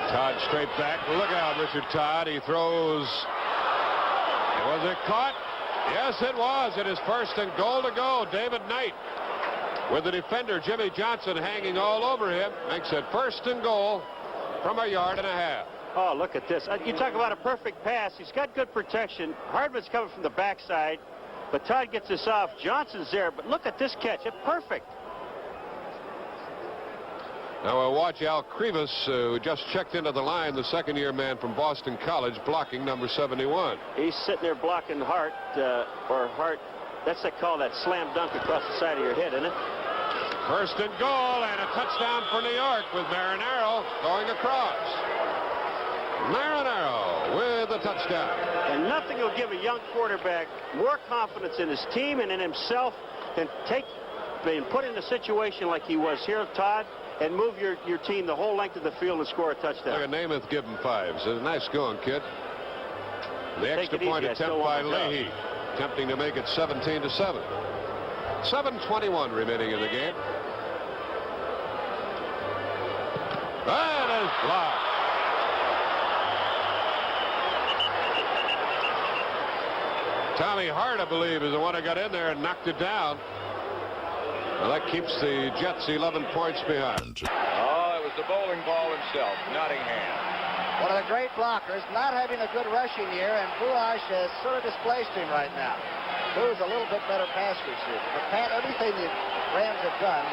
N: Todd straight back. Look out, Richard Todd. He throws. Was it caught? Yes, it was. It is first and goal to go. David Knight, with the defender Jimmy Johnson hanging all over him, makes it first and goal from a yard and a half.
O: Oh, look at this. You talk about a perfect pass. He's got good protection. Hardman's coming from the backside, but Todd gets this off. Johnson's there, but look at this catch. It's perfect.
N: Now we'll watch Al Krivas, who just checked into the line, the second-year man from Boston College, blocking number 71.
O: He's sitting there blocking Hart, that's they call that slam dunk across the side of your head, isn't it?
N: First and goal, and a touchdown for New York with Marinaro going across. Marinaro with a touchdown.
O: And nothing will give a young quarterback more confidence in his team and in himself than being put in a situation like he was here, Todd, and move your team the whole length of the field and score a touchdown.
N: Look at Namath give him 5. Says, nice going, kid. The extra point attempt by Leahy, attempting to make it 17-7. 7:21 remaining in the game. That is blocked. Tommy Hart, I believe, is the one who got in there and knocked it down. Well, that keeps the Jets 11 points behind.
K: Oh, it was the bowling ball himself, Nottingham.
L: One of the great blockers, not having a good rushing year, and Boulash has sort of displaced him right now. Boo's a little bit better pass receiver. But, Pat, everything the Rams have done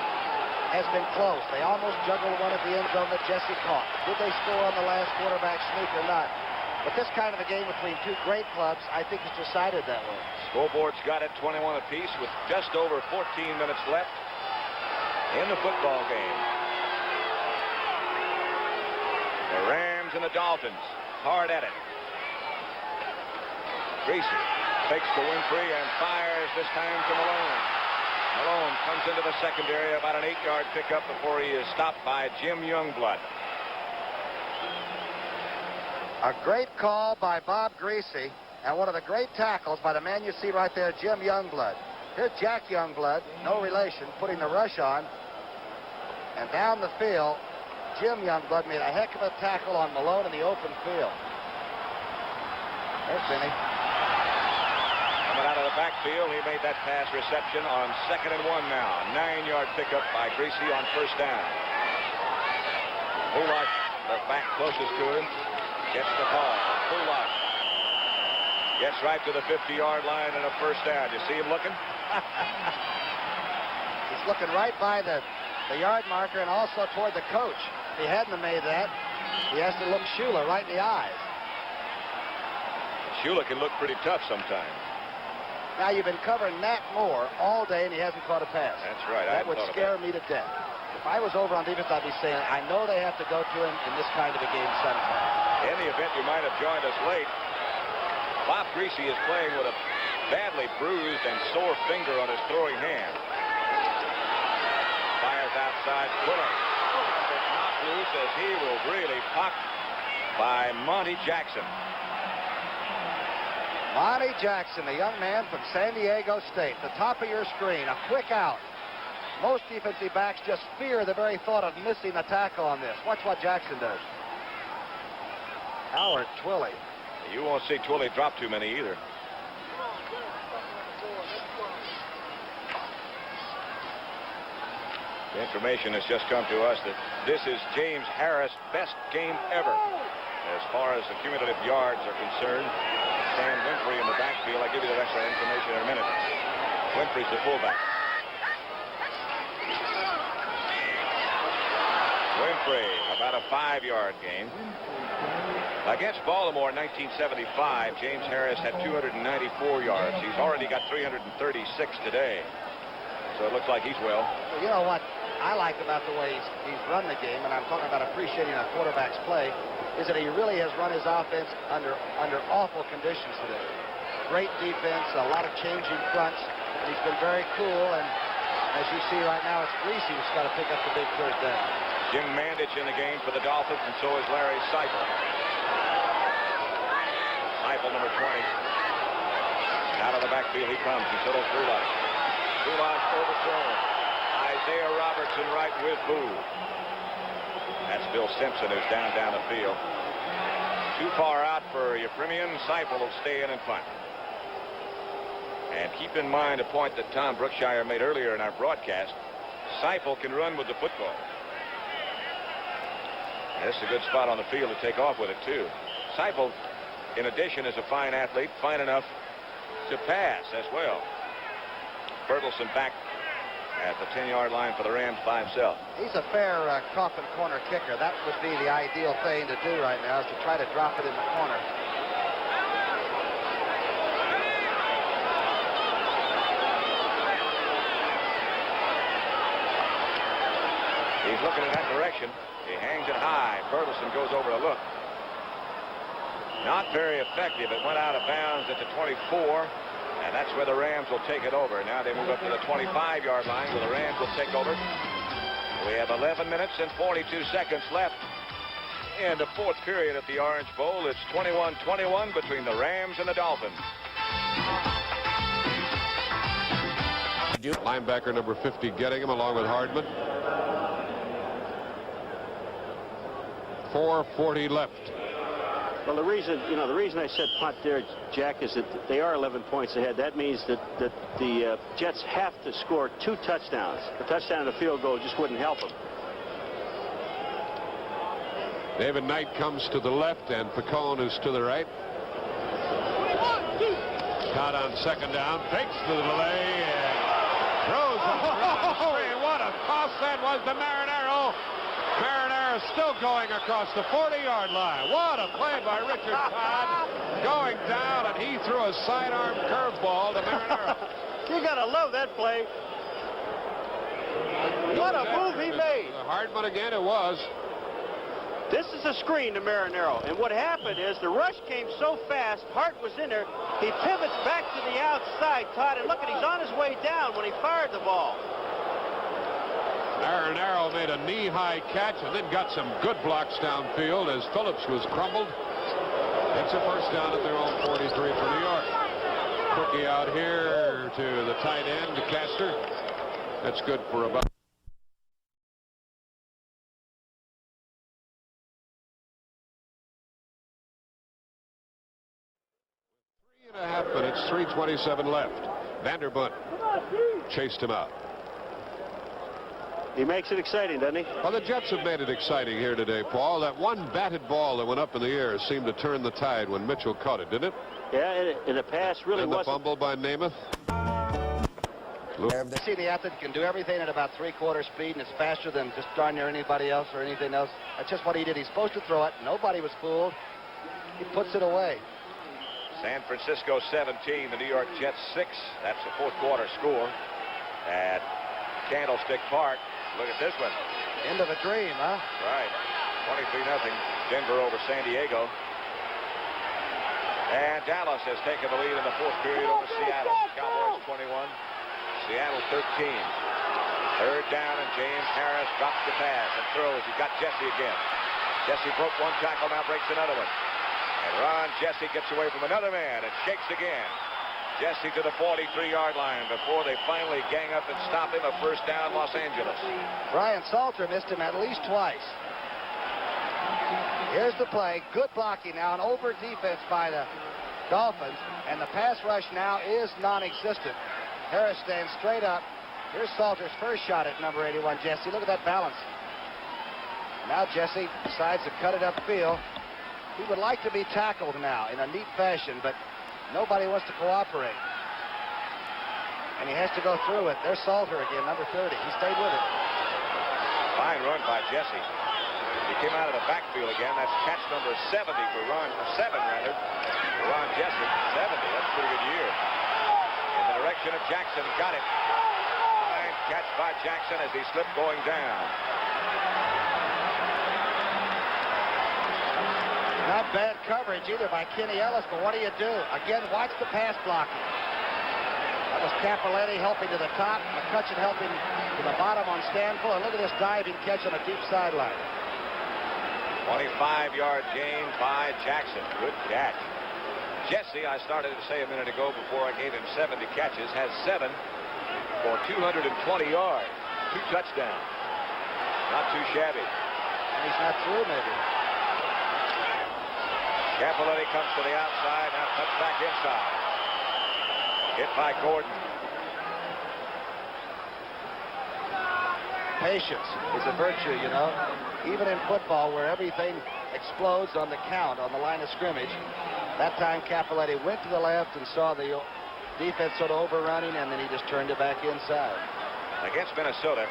L: has been close. They almost juggled one at the end zone that Jesse caught. Did they score on the last quarterback sneak or not? But this kind of a game between two great clubs, I think, is decided that way.
K: Scoreboard's got it 21 apiece with just over 14 minutes left in the football game. The Rams and the Dolphins hard at it. Greasy fakes to Winfrey and fires this time to Malone. Malone comes into the secondary, about an 8-yard pickup before he is stopped by Jim Youngblood.
L: A great call by Bob Greasy, and one of the great tackles by the man you see right there, Jim Youngblood. Here's Jack Youngblood, no relation, putting the rush on. And down the field, Jim Youngblood made a heck of a tackle on Malone in the open field. There's Vinny.
K: Coming out of the backfield, he made that pass reception on 2nd and 1 now. 9-yard pickup by Greasy on first down. Bullock, the back closest to him, gets the ball. Bullock gets right to the 50-yard line and a first down. You see him looking?
L: He's looking right by the yard marker and also toward the coach. If he hadn't have made that, he has to look Shula right in the eyes.
K: Shula can look pretty tough sometimes.
L: Now, you've been covering Nat Moore all day, and he hasn't caught a pass.
K: That's right.
L: That would scare me to death. If I was over on defense, I'd be saying, I know they have to go to him in this kind of a game sometime.
K: In the event you might have joined us late, Bob Greasy is playing with a badly bruised and sore finger on his throwing hand. Fires outside. Fuller is knocked loose as he will really pop by Monty Jackson.
L: Monty Jackson, the young man from San Diego State. The top of your screen, a quick out. Most defensive backs just fear the very thought of missing a tackle on this. Watch what Jackson does. Howard Twilley.
K: You won't see Twilley drop too many either. The information has just come to us that this is James Harris' best game ever as far as the cumulative yards are concerned. Stan Winfrey in the backfield. I'll give you the rest of that information in a minute. Winfrey's the fullback. Winfrey, about a 5-yard gain. Against Baltimore in 1975, James Harris had 294 yards. He's already got 336 today. So it looks like he's well.
L: You know what I like about the way he's run the game, and I'm talking about appreciating a quarterback's play, is that he really has run his offense under awful conditions today. Great defense, a lot of changing fronts. He's been very cool, and as you see right now, it's Greasy who's got to pick up the big third down.
K: Jim Mandich in the game for the Dolphins, and so is Larry Seifel. Seifel, number 20. Out of the backfield he comes. He's to Kulak. Kulak overthrown. Isaiah Robertson right with Boo. That's Bill Simpson who's down the field. Too far out for Euphremian. Seifel will stay in and punt. And keep in mind a point that Tom Brookshire made earlier in our broadcast. Seifel can run with the football. And this is a good spot on the field to take off with it, too. Seifel, in addition, is a fine athlete, fine enough to pass as well. Bertelsen back at the 10-yard line for the Rams by himself.
L: He's a fair coffin corner kicker. That would be the ideal thing to do right now, is to try to drop it in the corner.
K: He's looking in that direction. He hangs it high. Bertelsen goes over to look. Not very effective. It went out of bounds at the 24. And that's where the Rams will take it over. Now they move up to the 25-yard line where the Rams will take over. We have 11 minutes and 42 seconds left in the fourth period at the Orange Bowl. It's 21-21 between the Rams and the Dolphins.
N: Linebacker number 50 getting him along with Hardman. 4:40 left.
O: Well, the reason I said punt there, Jack, is that they are 11 points ahead. That means that the Jets have to score 2 touchdowns. A touchdown and a field goal just wouldn't help them.
N: David Knight comes to the left, and Picone is to the right. Caught on second down, fakes the delay, and throws on the screen. What a toss that was to Marinero. Marinero still going across the 40-yard line. What a play by Richard Todd, going down, and he threw a sidearm curveball to Marinero.
O: You gotta love that play. What a move he made.
N: Hardman again, it was.
O: This is a screen to Marinero, and what happened is the rush came so fast, Hart was in there, he pivots back to the outside, Todd, and look at, he's on his way down when he fired the ball.
N: Marinero made a knee-high catch and then got some good blocks downfield as Phillips was crumbled. It's a first down at their own 43 for New York. Quickie out here to the tight end, to Castor. That's good for about... minutes, 3:27 left. Vanderbunt chased him out.
O: He makes it exciting, doesn't he?
N: Well, the Jets have made it exciting here today, Paul. That one batted ball that went up in the air seemed to turn the tide when Mitchell caught it, didn't it?
O: Yeah, and the pass really wasn't.
N: And the fumble by Namath.
L: See, the athlete can do everything at about 3/4 speed, and it's faster than just darn near anybody else or anything else. That's just what he did. He's supposed to throw it. Nobody was fooled. He puts it away.
K: San Francisco 17, the New York Jets 6. That's the fourth quarter score at Candlestick Park. Look at this one.
L: End of a dream, huh?
K: Right. 23-0. Denver over San Diego. And Dallas has taken the lead in the fourth period over Seattle. Cowboys 21, Seattle 13. Third down, and James Harris drops the pass and throws. He got Jesse again. Jesse broke one tackle, now breaks another one. And Ron Jesse gets away from another man and shakes again. Jesse to the 43-yard line before they finally gang up and stop him. A first down, Los Angeles.
L: Brian Salter missed him at least twice. Here's the play. Good blocking now, an over defense by the Dolphins. And the pass rush now is non-existent. Harris stands straight up. Here's Salter's first shot at number 81, Jesse. Look at that balance. Now Jesse decides to cut it upfield. He would like to be tackled now in a neat fashion, but nobody wants to cooperate. And he has to go through it. There's Salter again, number 30. He stayed with it.
K: Fine run by Jesse. He came out of the backfield again. That's catch number 70 for Ron, or 7 rather, for Ron Jesse. 70, that's a pretty good year. In the direction of Jackson, got it. Fine catch by Jackson as he slipped going down.
L: Not bad coverage either by Kenny Ellis, but what do you do? Again, watch the pass blocking. That was Cappelletti helping to the top, McCutcheon helping to the bottom on Stanfield, and look at this diving catch on a deep sideline.
K: 25-yard gain by Jackson. Good catch. Jesse, I started to say a minute ago before I gave him 70 catches, has 7 for 220 yards. 2 touchdowns. Not too shabby.
L: And he's not through, maybe.
K: Cappelletti comes to the outside, now cuts back inside. Hit by Gordon.
L: Patience is a virtue, you know. Even in football, where everything explodes on the count, on the line of scrimmage, that time Cappelletti went to the left and saw the defense sort of overrunning, and then he just turned it back inside.
K: Against Minnesota,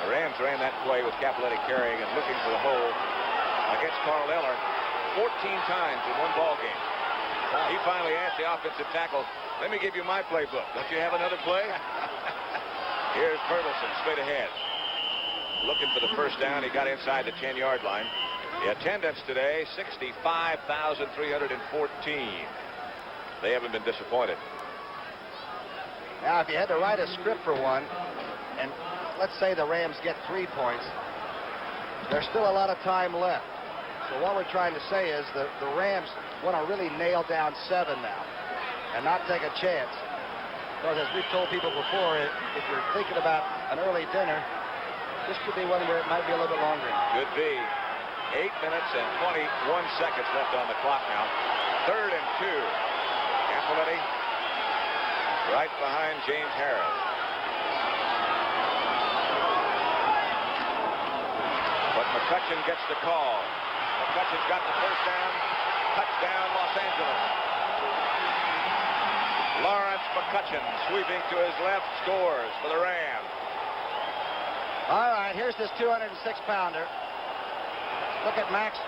K: the Rams ran that play with Cappelletti carrying and looking for the hole against Carl Eller 14 times in one ball game. He finally asked the offensive tackle, "Let me give you my playbook. Don't you have another play?" Here's Bertelsen straight ahead. Looking for the first down. He got inside the 10-yard line. The attendance today, 65,314. They haven't been disappointed.
L: Now, if you had to write a script for one, and let's say the Rams get 3 points, there's still a lot of time left. So what we're trying to say is that the Rams want to really nail down 7 now and not take a chance. Because as we've told people before, if you're thinking about an early dinner, this could be one where it might be a little bit longer.
K: Could be. 8 minutes and 21 seconds left on the clock now. 3rd and 2. Cappelletti right behind James Harris. But McCutcheon gets the call. McCutcheon's got the first down. Touchdown, Los Angeles. Lawrence McCutcheon sweeping to his left, scores for the Rams.
L: All right, here's this 206-pounder. Look at Max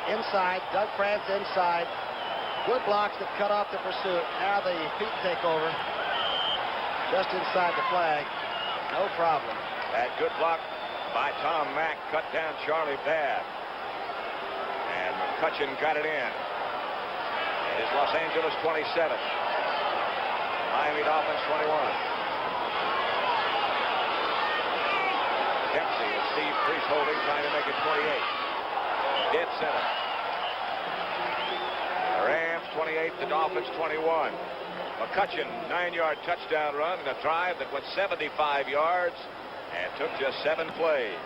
L: inside, Doug France inside. Good blocks that cut off the pursuit. Now the feet take over. Just inside the flag. No problem.
K: That good block by Tom Mack cut down Charlie Babb. And McCutcheon got it in. It is Los Angeles 27. Miami Dolphins 21. Dempsey and Steve Priest holding, trying to make it 28. Dead center. The Rams 28, the Dolphins 21. McCutcheon, 9-yard touchdown run in a drive that went 75 yards and took just 7 plays.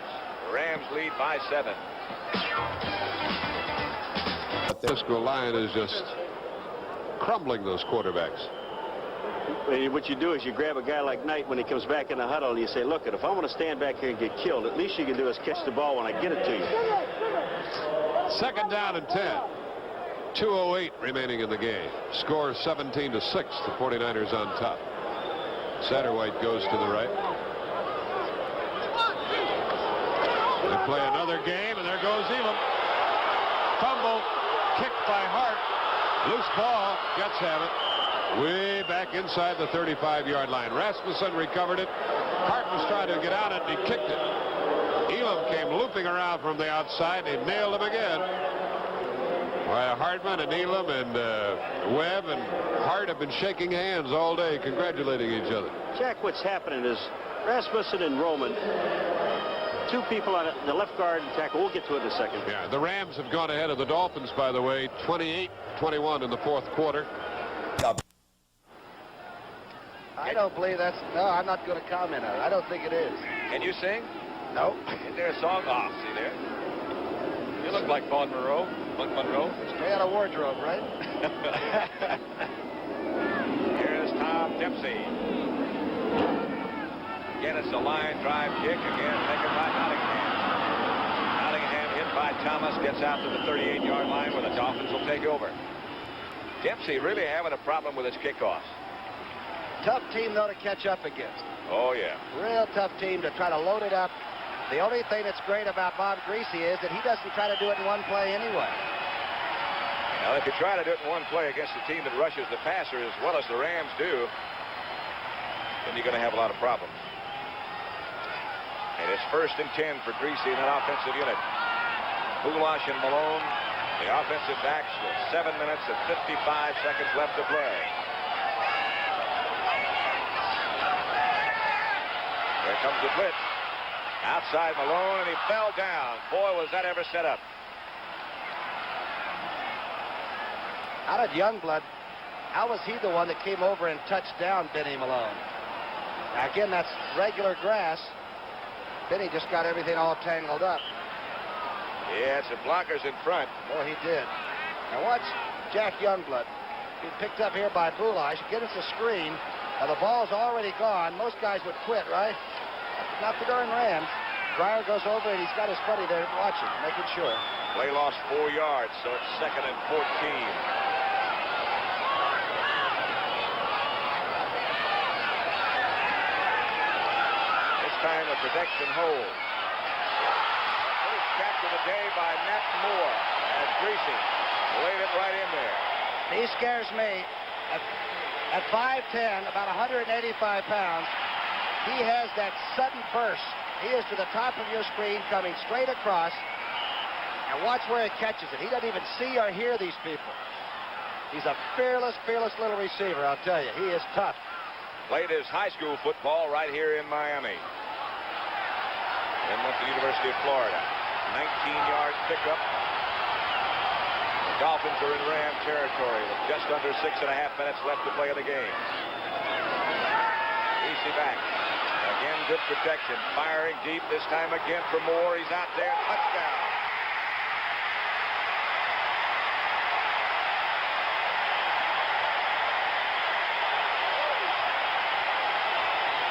K: The Rams lead by 7.
N: The Cisco line is just crumbling those quarterbacks.
O: What you do is you grab a guy like Knight when he comes back in the huddle and you say, look, if I want to stand back here and get killed, at least you can do is catch the ball when I get it to you.
N: 2nd down and 10. 2:08 remaining in the game. Score 17-6. The 49ers on top. Satterwhite goes to the right. They play another game, and there goes Elam. Fumble, kicked by Hart. Loose ball, Jets have it. Way back inside the 35-yard line. Rasmussen recovered it. Hart was trying to get out it, and he kicked it. Elam came looping around from the outside, and he nailed him again. Well, Hartman and Elam and Webb and Hart have been shaking hands all day, congratulating each other.
O: Jack, what's happening is Rasmussen and Roman, 2 people on the left guard and tackle. We'll get to it in a second.
N: Yeah, the Rams have gone ahead of the Dolphins, by the way, 28-21 in the 4th quarter.
L: I don't believe that's... No, I'm not going to comment on it. I don't think it is.
K: Can you sing?
L: No.
K: Is there a song? Oh, see there. You look like Vaughn Monroe. Monroe.
L: Stay out of wardrobe, right?
K: Here's Tom Dempsey. Again, it's a line drive kick. Again, taken by Nottingham. Nottingham hit by Thomas. Gets out to the 38-yard line where the Dolphins will take over. Dempsey really having a problem with his kickoffs.
L: Tough team, though, to catch up against.
K: Oh, yeah.
L: Real tough team to try to load it up. The only thing that's great about Bob Greasy is that he doesn't try to do it in one play anyway.
K: Now, if you try to do it in one play against a team that rushes the passer as well as the Rams do, then you're going to have a lot of problems. And it's 1st and 10 for Greasy in that offensive unit. Goulash and Malone, the offensive backs, with 7 minutes and 55 seconds left to play. Here comes the blitz. Outside Malone, and he fell down. Boy, was that ever set up.
L: How did Youngblood, how was he the one that came over and touched down Benny Malone? Now, again, that's regular grass. Benny just got everything all tangled up.
K: Yeah, some blockers in front.
L: Oh, he did. Now watch Jack Youngblood. Being picked up here by Boulash. Get us a screen. Now the ball's already gone. Most guys would quit, right? Not the darn Rams. Dreyer goes over and he's got his buddy there watching, making sure.
K: Play lost 4 yards, so it's 2nd and 14. This time a protection hold. First catch of the day by Matt Moore as Greasy laid it right in there.
L: He scares me. At 5'10", about 185 pounds, he has that sudden burst. He is to the top of your screen, coming straight across. And watch where he catches it. He doesn't even see or hear these people. He's a fearless, fearless little receiver, I'll tell you. He is tough.
K: Played his high school football right here in Miami. Then went to the University of Florida. 19-yard pickup. The Dolphins are in Ram territory with just under 6.5 minutes left to play in the game. Easy back. Again, good protection. Firing deep this time again for Moore. He's out there. Touchdown.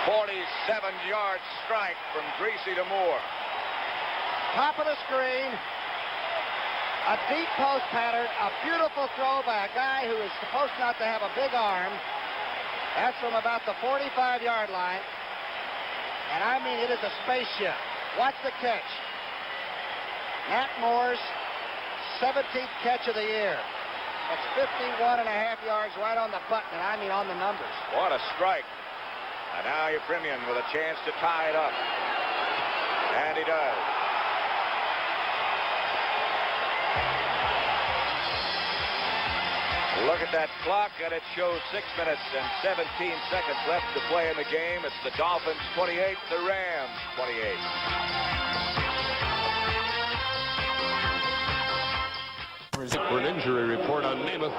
K: "47-yard strike from Greasy to Moore."
L: Top of the screen. A deep post pattern. A beautiful throw by a guy who is supposed not to have a big arm. That's from about the 45-yard line. And I mean, it is a spaceship. Watch the catch. Matt Moore's 17th catch of the year. That's 51.5 yards right on the button, and I mean on the numbers.
K: What a strike. And now Euphemian with a chance to tie it up. And he does. Look at that clock, and it shows 6 minutes and 17 seconds left to play in the game. It's the Dolphins 28, the Rams 28.
N: For an injury report on Namath.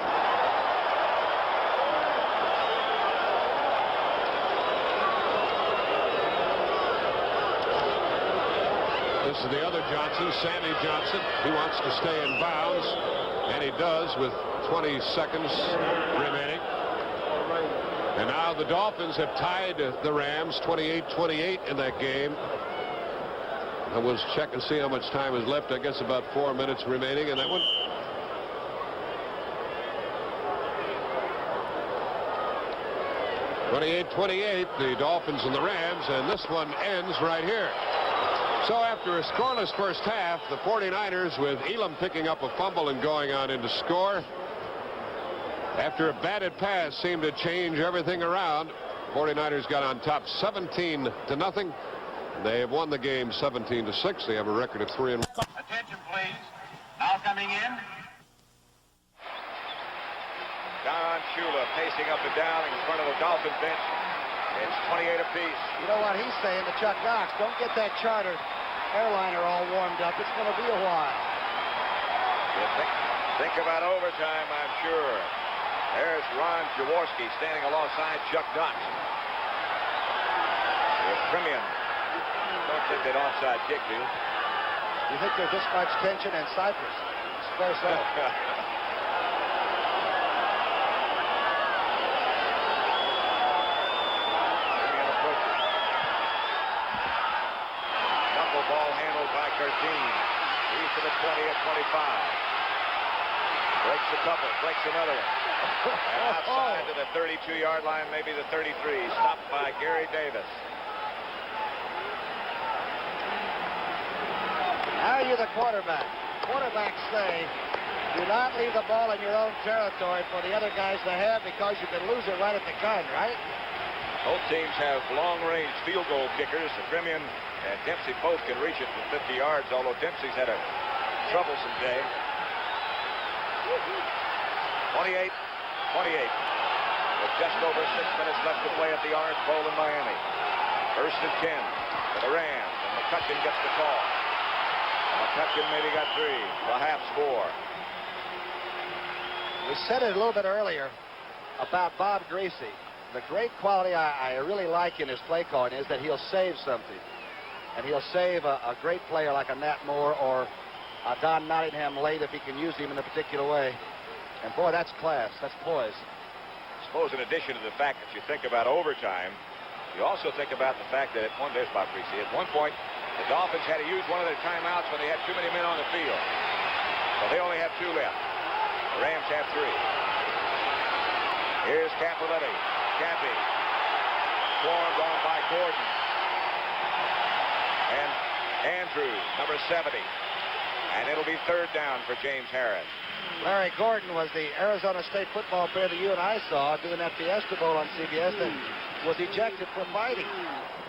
N: This is the other Johnson, Sammy Johnson. He wants to stay in bounds, and he does with 20 seconds remaining. And now the Dolphins have tied the Rams 28-28 in that game. I will check and see how much time is left. I guess about 4 minutes remaining in that one. (28-28), the Dolphins and the Rams, and this one ends right here. So after a scoreless first half, the 49ers, with Elam picking up a fumble and going on into score, after a batted pass seemed to change everything around, 49ers got on top 17-0. They have won the game 17-6. They have a record of 3-1.
B: Attention, please. Now coming in.
K: Don Shula pacing up and down in front of the Dolphin bench. It's 28 apiece.
L: You know what he's saying to Chuck Knox? Don't get that chartered airliner all warmed up. It's going to be a while.
K: You think about overtime, I'm sure. There's Ron Jaworski standing alongside Chuck Knox. Premium. Don't think they'd offside kick, do you?
L: You think there's this much tension in Cyprus? I suppose so.
K: Ball handled by Curtin. He's to the 20 at 25. Breaks a couple, breaks another one. And outside to the 32-yard line, maybe the 33. Stopped by Gary Davis.
L: Now you're the quarterback. Quarterbacks say, do not leave the ball in your own territory for the other guys to have, because you can lose it right at the gun, right?
K: Both teams have long-range field goal kickers. Premium and Dempsey both can reach it from 50 yards, although Dempsey's had a troublesome day. 28-28. With just over 6 minutes left to play at the Orange Bowl in Miami. 1st and 10 for the Rams, and McCutcheon gets the call. McCutcheon maybe got 3, a half score.
L: We said it a little bit earlier about Bob Greasy. The great quality I really like in his play calling is that he'll save something. And he'll save a great player like a Nat Moore or a Don Nottingham late if he can use him in a particular way. And boy, that's class. That's poise.
K: I suppose in addition to the fact that you think about overtime, you also think about the fact that there's Bob Greasy. At one point, the Dolphins had to use one of their timeouts when they had too many men on the field. So they only have 2 left. The Rams have 3. Here's Capoletti. Cappy. Swarmed on by Gordon. And Andrews, number 70. And it'll be 3rd down for James Harris.
L: Larry Gordon was the Arizona State football player that you and I saw doing that Fiesta Bowl on CBS that was ejected from fighting.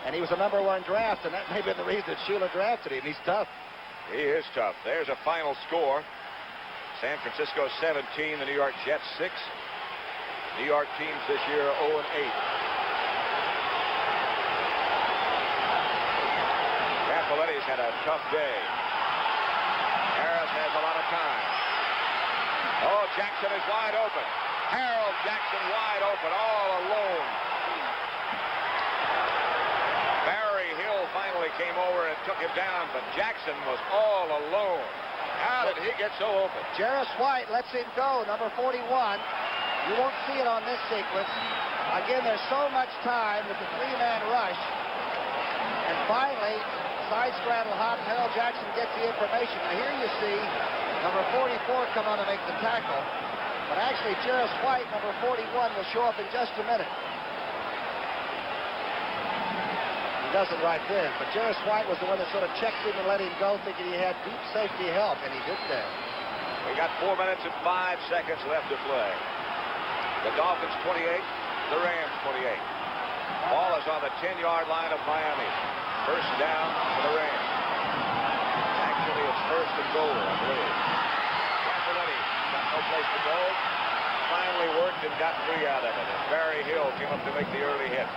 L: And he was a #1 draft, and that may have been the reason that Shula drafted him. He's tough.
K: He is tough. There's a final score. San Francisco 17, the New York Jets 6. New York teams this year 0-8. Capoletti's had a tough day. Harris has a lot of time. Oh, Jackson is wide open. Harold Jackson wide open, all alone. Barry Hill finally came over and took him down, but Jackson was all alone. How did he get so open?
L: Jarris White lets him go, number 41. You won't see it on this sequence. Again, there's so much time with the 3-man rush. And finally, side straddle hop, Harold Jackson gets the information. Now here you see number 44 come on to make the tackle. But actually, Jarris White, number 41, will show up in just a minute. He doesn't right then. But Jarris White was the one that sort of checked him and let him go, thinking he had deep safety help, and he did that.
K: We got 4 minutes and 5 seconds left to play. The Dolphins 28, the Rams 28. Ball is on the 10-yard line of Miami. 1st down for the Rams. Actually, it's 1st and goal, I believe. Capoletti got no place to go. Finally worked and got 3 out of it. And Barry Hill came up to make the early hit.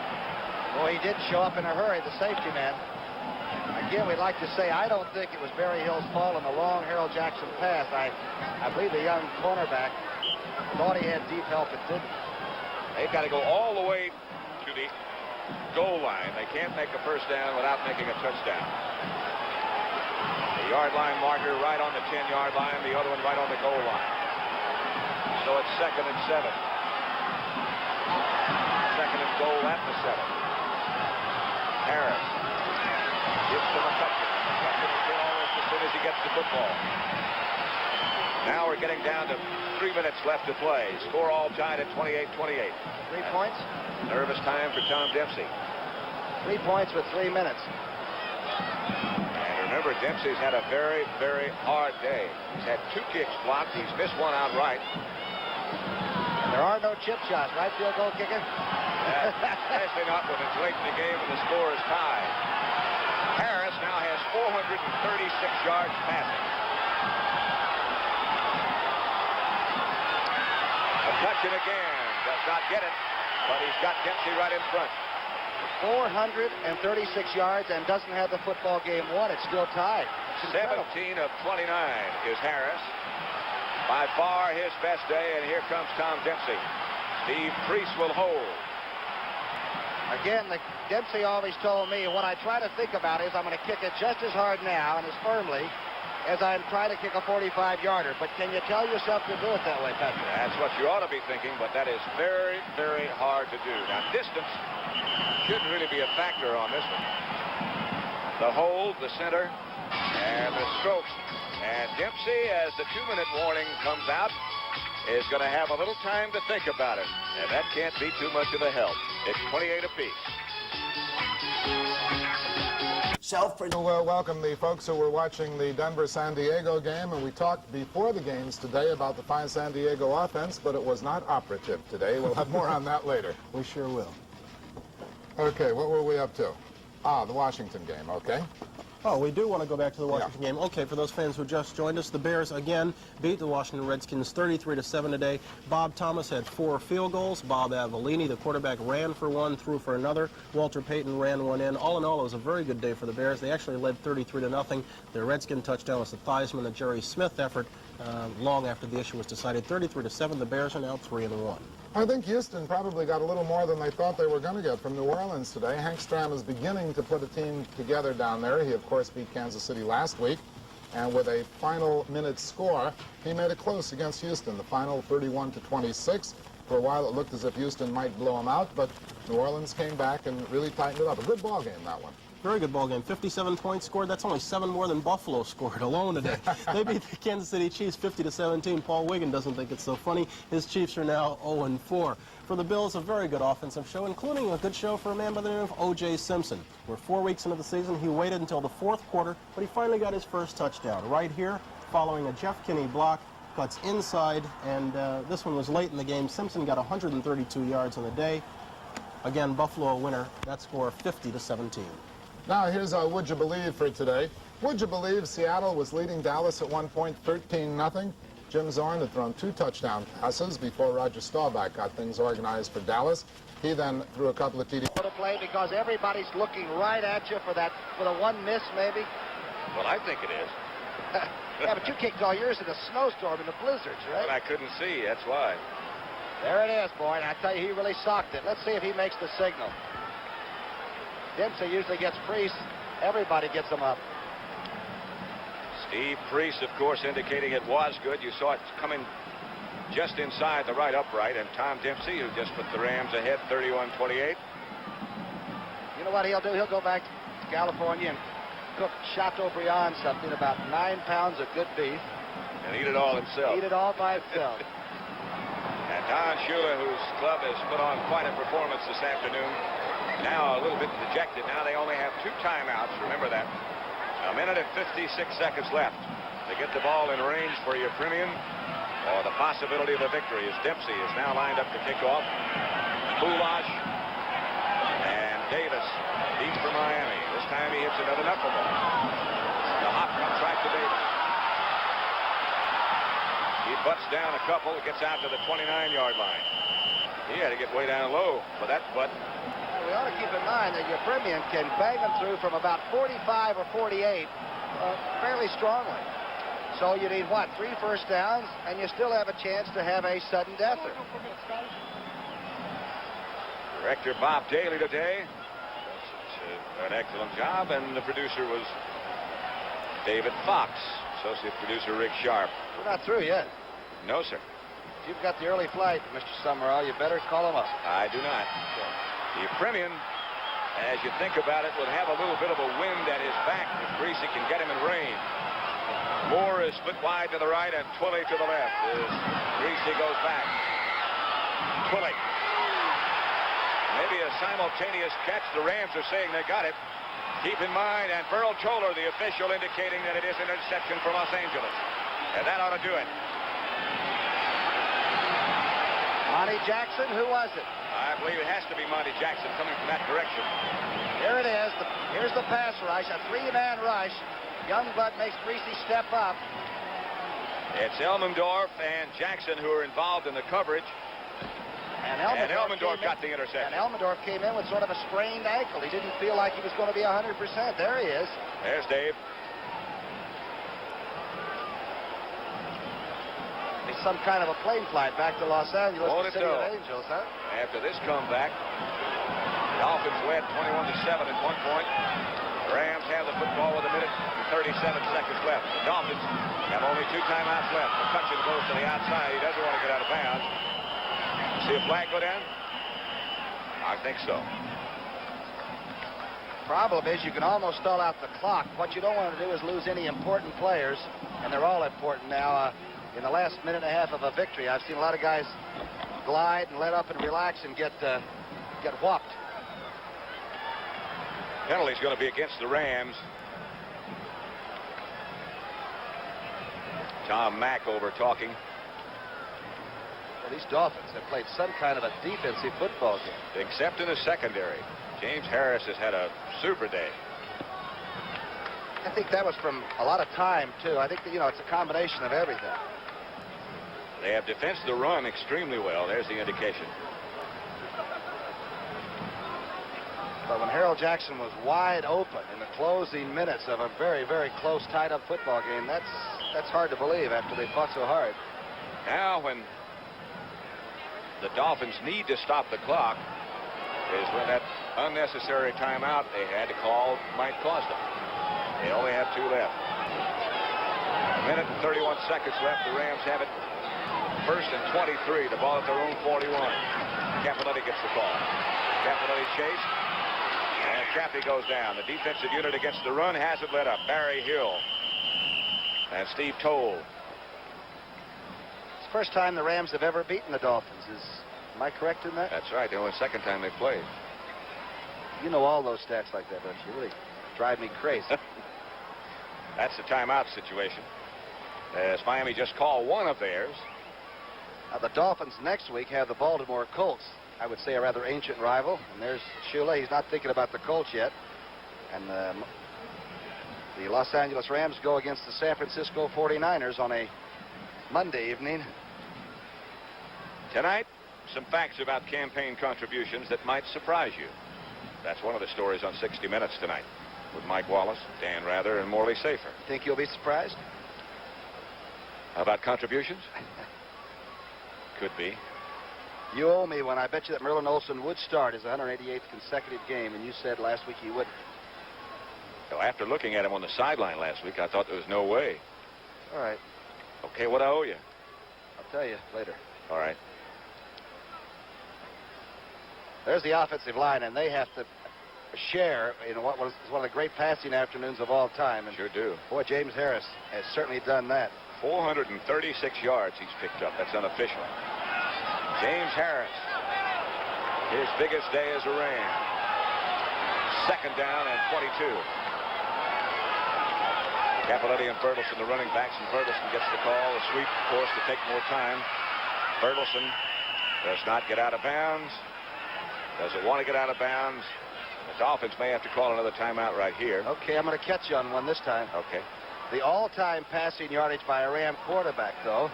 L: Well, he did show up in a hurry, the safety man. Again, we'd like to say I don't think it was Barry Hill's fault on the long Harold Jackson pass. I believe the young cornerback thought he had deep help and didn't.
K: They've got to go all the way to the goal line. They can't make a 1st down without making a touchdown. The yard line marker right on the 10-yard line, the other one right on the goal line. So it's 2nd and 7. 2nd and goal at the 7. Harris gives to McCutcheon. McCutcheon is in almost as soon as he gets the football. Now we're getting down to 3 minutes left to play. Score all tied at 28-28.
L: 3 points.
K: Nervous time for Tom Dempsey.
L: 3 points with 3 minutes.
K: And remember, Dempsey's had a very, very hard day. He's had 2 kicks blocked. He's missed 1 outright.
L: And there are no chip shots, right, field goal kicker?
K: Especially not when it's late in the game and the score is tied. Harris now has 436 yards passing. McCutcheon again does not get it, but he's got Dempsey right in front.
L: 436 yards and doesn't have the football game won. It's still tied.
K: 17 of 29 is Harris. By far his best day, and here comes Tom Dempsey. Steve Priest will hold.
L: Again, Dempsey always told me what I try to think about is I'm going to kick it just as hard now and as firmly as I'm trying to kick a 45-yarder. But can you tell yourself to do it that way, Patrick?
K: That's what you ought to be thinking, but that is very, very hard to do. Now, distance shouldn't really be a factor on this one. The hold, the center, and the strokes. And Dempsey, as the 2-minute warning comes out, is going to have a little time to think about it. And that can't be too much of a help. It's 28 apiece.
C: We'll welcome the folks who were watching the Denver-San Diego game, and we talked before the games today about the fine San Diego offense, but it was not operative today. We'll have more on that later.
V: We sure will.
C: Okay, what were we up to? Ah, the Washington game, okay.
V: Oh, we do want to go back to the Washington game. Okay, for those fans who just joined us, the Bears again beat the Washington Redskins 33-7 today. Bob Thomas had 4 field goals. Bob Avellini, the quarterback, ran for 1, threw for another. Walter Payton ran 1 in. All in all, it was a very good day for the Bears. They actually led 33-0. The Redskin touchdown was a Theismann and Jerry Smith effort. long after the issue was decided. 33-7, the Bears are now 3-1.
C: I think Houston probably got a little more than they thought they were going to get from New Orleans today. Hank Stram is beginning to put a team together down there. He, of course, beat Kansas City last week. And with a final minute score, he made it close against Houston. The final 31-26. For a while, it looked as if Houston might blow them out, but New Orleans came back and really tightened it up. A good ball game, that one.
V: Very good ball game. 57 points scored. That's only 7 more than Buffalo scored alone today. They beat the Kansas City Chiefs 50-17. Paul Wiggin doesn't think it's so funny. His Chiefs are now 0-4. For the Bills, a very good offensive show, including a good show for a man by the name of O.J. Simpson. We're 4 weeks into the season. He waited until the 4th quarter, but he finally got his first touchdown. Right here, following a Jeff Kinney block, cuts inside, and this one was late in the game. Simpson got 132 yards on the day. Again, Buffalo a winner. That score 50-17.
C: Now here's our Would You Believe for today. Would you believe Seattle was leading Dallas at one point 13-0? Jim Zorn had thrown 2 touchdown passes before Roger Staubach got things organized for Dallas. He then threw a couple of TDs.
L: To play because everybody's looking right at you for the one miss maybe.
K: Well, I think it is.
L: Yeah, but you kicked all yours in a snowstorm in the blizzards, right?
K: And I couldn't see, that's why.
L: There it is, boy, and I tell you, he really socked it. Let's see if he makes the signal. Dempsey usually gets Priest. Everybody gets him up.
K: Steve Priest, of course, indicating it was good. You saw it coming just inside the right upright, and Tom Dempsey, who just put the Rams ahead 31-28.
L: You know what he'll do? He'll go back to California and cook Chateaubriand something, about 9 pounds of good beef.
K: And eat it all himself.
L: Eat it all by himself.
K: And Don Shula, whose club has put on quite a performance this afternoon, now a little bit dejected. Now they only have 2 timeouts. Remember that. A minute and 56 seconds left to get the ball in range for your Premium or the possibility of a victory, as Dempsey is now lined up to kick off. Boulash and Davis deep for Miami. This time he hits another knuckleball. The hop comes right to Davis. He butts down a couple, gets out to the 29-yard line. He had to get way down low for that butt.
L: We ought to keep in mind that your Premium can bang them through from about 45 or 48 fairly strongly. So you need, what, 3 first downs, and you still have a chance to have a sudden deather.
K: Director Bob Daly today does an excellent job, and the producer was David Fox. Associate producer Rick Sharp.
L: We're not through yet.
K: No, sir.
L: If you've got the early flight, Mr. Summerall, you better call him up.
K: I do not. The Premium, as you think about it, would have a little bit of a wind at his back if Greasy can get him in range. Moore is split wide to the right and Twilley to the left as Greasy goes back. Twilley. Maybe a simultaneous catch. The Rams are saying they got it. Keep in mind, and Burl Choler, the official, indicating that it is an interception for Los Angeles. And that ought to do it.
L: Monty Jackson, who was it?
K: I believe it has to be Monty Jackson coming from that direction.
L: Here it is. Here's the pass rush, a 3-man rush. Youngblood makes Greasy step up.
K: It's Elmendorf and Jackson who are involved in the coverage.
L: And
K: Elmendorf got the interception.
L: And Elmendorf came in with sort of a sprained ankle. He didn't feel like he was going to be 100%. There he is.
K: There's Dave.
L: It's some kind of a plane flight back to Los Angeles, the City of Angels, huh?
K: After this comeback, the Dolphins led 21-7 at one point. The Rams have the football with 1 minute and 37 seconds left. The Dolphins have only 2 timeouts left. McCutcheon goes to the outside. He doesn't want to get out of bounds. See a flag go down? I think so.
L: Problem is you can almost stall out the clock. What you don't want to do is lose any important players, and they're all important now. In the last minute and a half of a victory, I've seen a lot of guys glide and let up and relax and get whopped.
K: Penalty's going to be against the Rams. Tom Mack over talking.
L: Well, these Dolphins have played some kind of a defensive football game.
K: Except in the secondary. James Harris has had a super day.
L: I think that was from a lot of time, too. I think that, it's a combination of everything.
K: They have defensed the run extremely well. There's the indication.
L: But when Harold Jackson was wide open in the closing minutes of a very, very close, tied-up football game, that's hard to believe after they fought so hard.
K: Now, when the Dolphins need to stop the clock, is when that unnecessary timeout they had to call might cost them. They only have 2 left. A minute and 31 seconds left. The Rams have it. 1st and 23. The ball at their own 41. Caponetti gets the call. Caponetti chased. And Chappie goes down. The defensive unit against the run hasn't let up. Barry Hill and Steve Toll.
L: It's the first time the Rams have ever beaten the Dolphins. Am I correct in that?
K: That's right. The only second time they played.
L: You know all those stats like that, don't you? Really drive me crazy.
K: That's the timeout situation. As Miami just called one of theirs.
L: Now, the Dolphins next week have the Baltimore Colts. I would say a rather ancient rival. And there's Shula. He's not thinking about the Colts yet. And the Los Angeles Rams go against the San Francisco 49ers on a Monday evening.
K: Tonight, some facts about campaign contributions that might surprise you. That's one of the stories on 60 Minutes tonight with Mike Wallace, Dan Rather, and Morley Safer.
L: Think you'll be surprised?
K: How about contributions? Could be.
L: You owe me one. I bet you that Merlin Olsen would start his 188th consecutive game, and you said last week he wouldn't.
K: So after looking at him on the sideline last week, I thought there was no way.
L: All right.
K: Okay, what I owe you?
L: I'll tell you later.
K: All right.
L: There's the offensive line, and they have to share in what was one of the great passing afternoons of all time. And
K: sure do.
L: Boy, James Harris has certainly done that.
K: 436 yards he's picked up. That's unofficial. James Harris, his biggest day as a Ram. 2nd down and 22. Caponetti and Bertelsen, the running backs, and Bertelsen gets the call. The sweep, of course, to take more time. Bertelsen does not get out of bounds. Doesn't want to get out of bounds. The Dolphins may have to call another timeout right here.
L: Okay, I'm going to catch you on one this time.
K: Okay.
L: The all-time passing yardage by a Ram quarterback, though,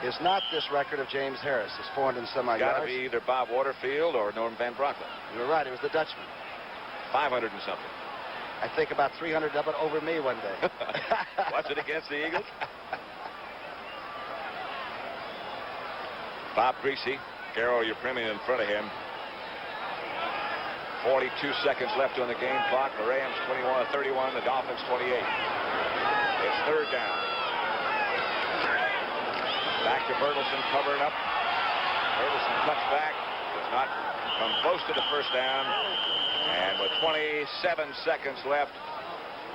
L: is not this record of James Harris. It's 400 and some odd yards.
K: Got to be either Bob Waterfield or Norm Van Brocklin.
L: You're right. It was the Dutchman.
K: 500 and something.
L: I think about 300 of it over me one day.
K: Was it against the Eagles? Bob Greasy. Carroll, your premium in front of him. 42 seconds left on the game clock. The Rams 21-31. The Dolphins 28. It's 3rd down. Back to Bertelsen, covering up. Bertelsen cuts back. Does not come close to the 1st down. And with 27 seconds left,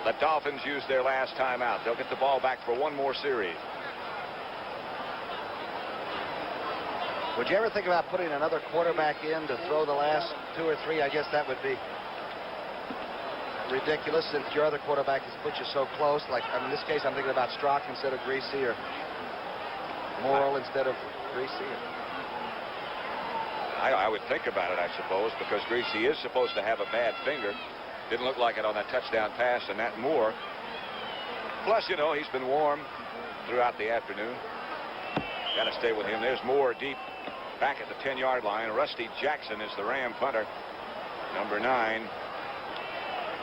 K: the Dolphins use their last timeout. They'll get the ball back for one more series.
L: Would you ever think about putting another quarterback in to throw the last 2 or 3? I guess that would be ridiculous since your other quarterback has put you so close. Like, in this case, I'm thinking about Strock instead of Greasy, or Morrill instead of Greasy.
K: I would think about it, I suppose, because Greasy is supposed to have a bad finger. Didn't look like it on that touchdown pass, and that Moore. Plus, you know, he's been warm throughout the afternoon. Got to stay with him. There's Moore deep back at the 10-yard line. Rusty Jackson is the Ram punter. Number 9.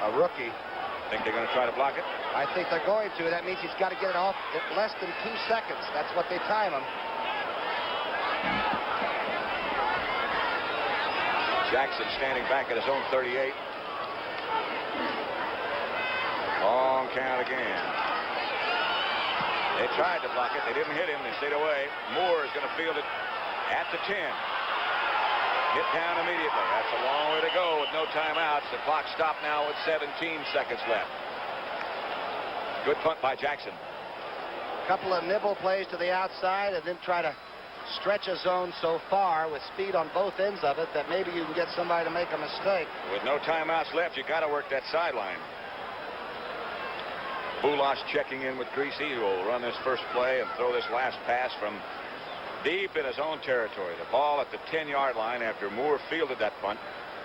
L: A rookie.
K: Think they're going to try to block it?
L: I think they're going to. That means he's got to get it off at less than 2 seconds. That's what they time him.
K: Jackson standing back at his own 38. Long count again. They tried to block it. They didn't hit him. They stayed away. Moore is going to field it at the 10. Hit down immediately. That's a long way to go with no timeouts. The clock stopped now with 17 seconds left. Good punt by Jackson.
L: A couple of nibble plays to the outside and then try to stretch a zone so far with speed on both ends of it that maybe you can get somebody to make a mistake.
K: With no timeouts left, you got to work that sideline. Boulos checking in with Greasy, who will run this first play and throw this last pass from deep in his own territory. The ball at the 10-yard line after Moore fielded that punt.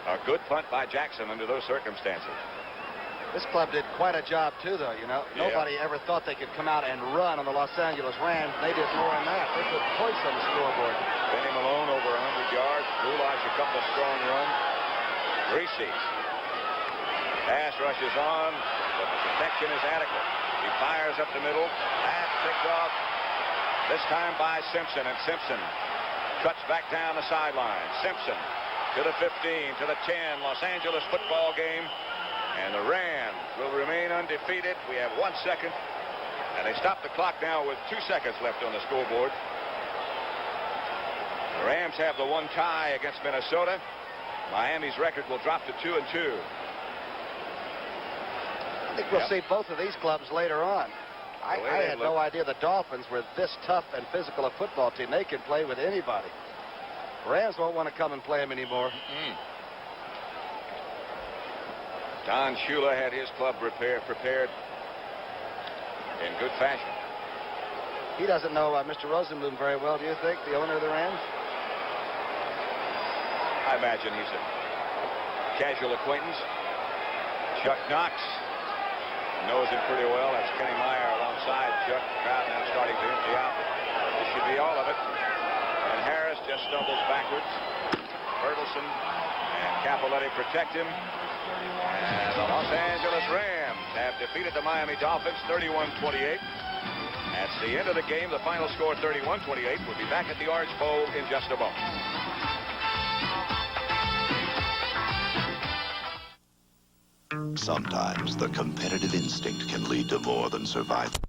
K: A good punt by Jackson under those circumstances.
L: This club did quite a job, too, though, you know.
K: Yeah.
L: Nobody ever thought they could come out and run on the Los Angeles Rams. They did more than that. They put points on the scoreboard.
K: Benny Malone over 100 yards. Boulos a couple of strong runs. Greasy Pass rush is on, but the protection is adequate. He fires up the middle. That's picked off, this time by Simpson, and Simpson cuts back down the sideline. Simpson to the 15, to the 10. Los Angeles football game. And the Rams will remain undefeated. We have 1 second. And they stop the clock now with 2 seconds left on the scoreboard. The Rams have the 1 tie against Minnesota. Miami's record will drop to 2-2.
L: I think we'll see both of these clubs later on. I had no idea the Dolphins were this tough and physical a football team. They can play with anybody. Rams won't want to come and play them anymore.
K: Don Shula had his club prepared in good fashion.
L: He doesn't know Mr. Rosenblum very well, do you think, the owner of the Rams?
K: I imagine he's a casual acquaintance. Chuck Knox knows him pretty well. That's Kenny Meyer alongside Chuck. The crowd now starting to empty out. This should be all of it. And Harris just stumbles backwards. Bertelsen and Capoletti protect him. And the Los Angeles Rams have defeated the Miami Dolphins 31-28. That's the end of the game. The final score 31-28. We'll be back at the Orange Bowl in just a moment.
F: Sometimes the competitive instinct can lead to more than survival.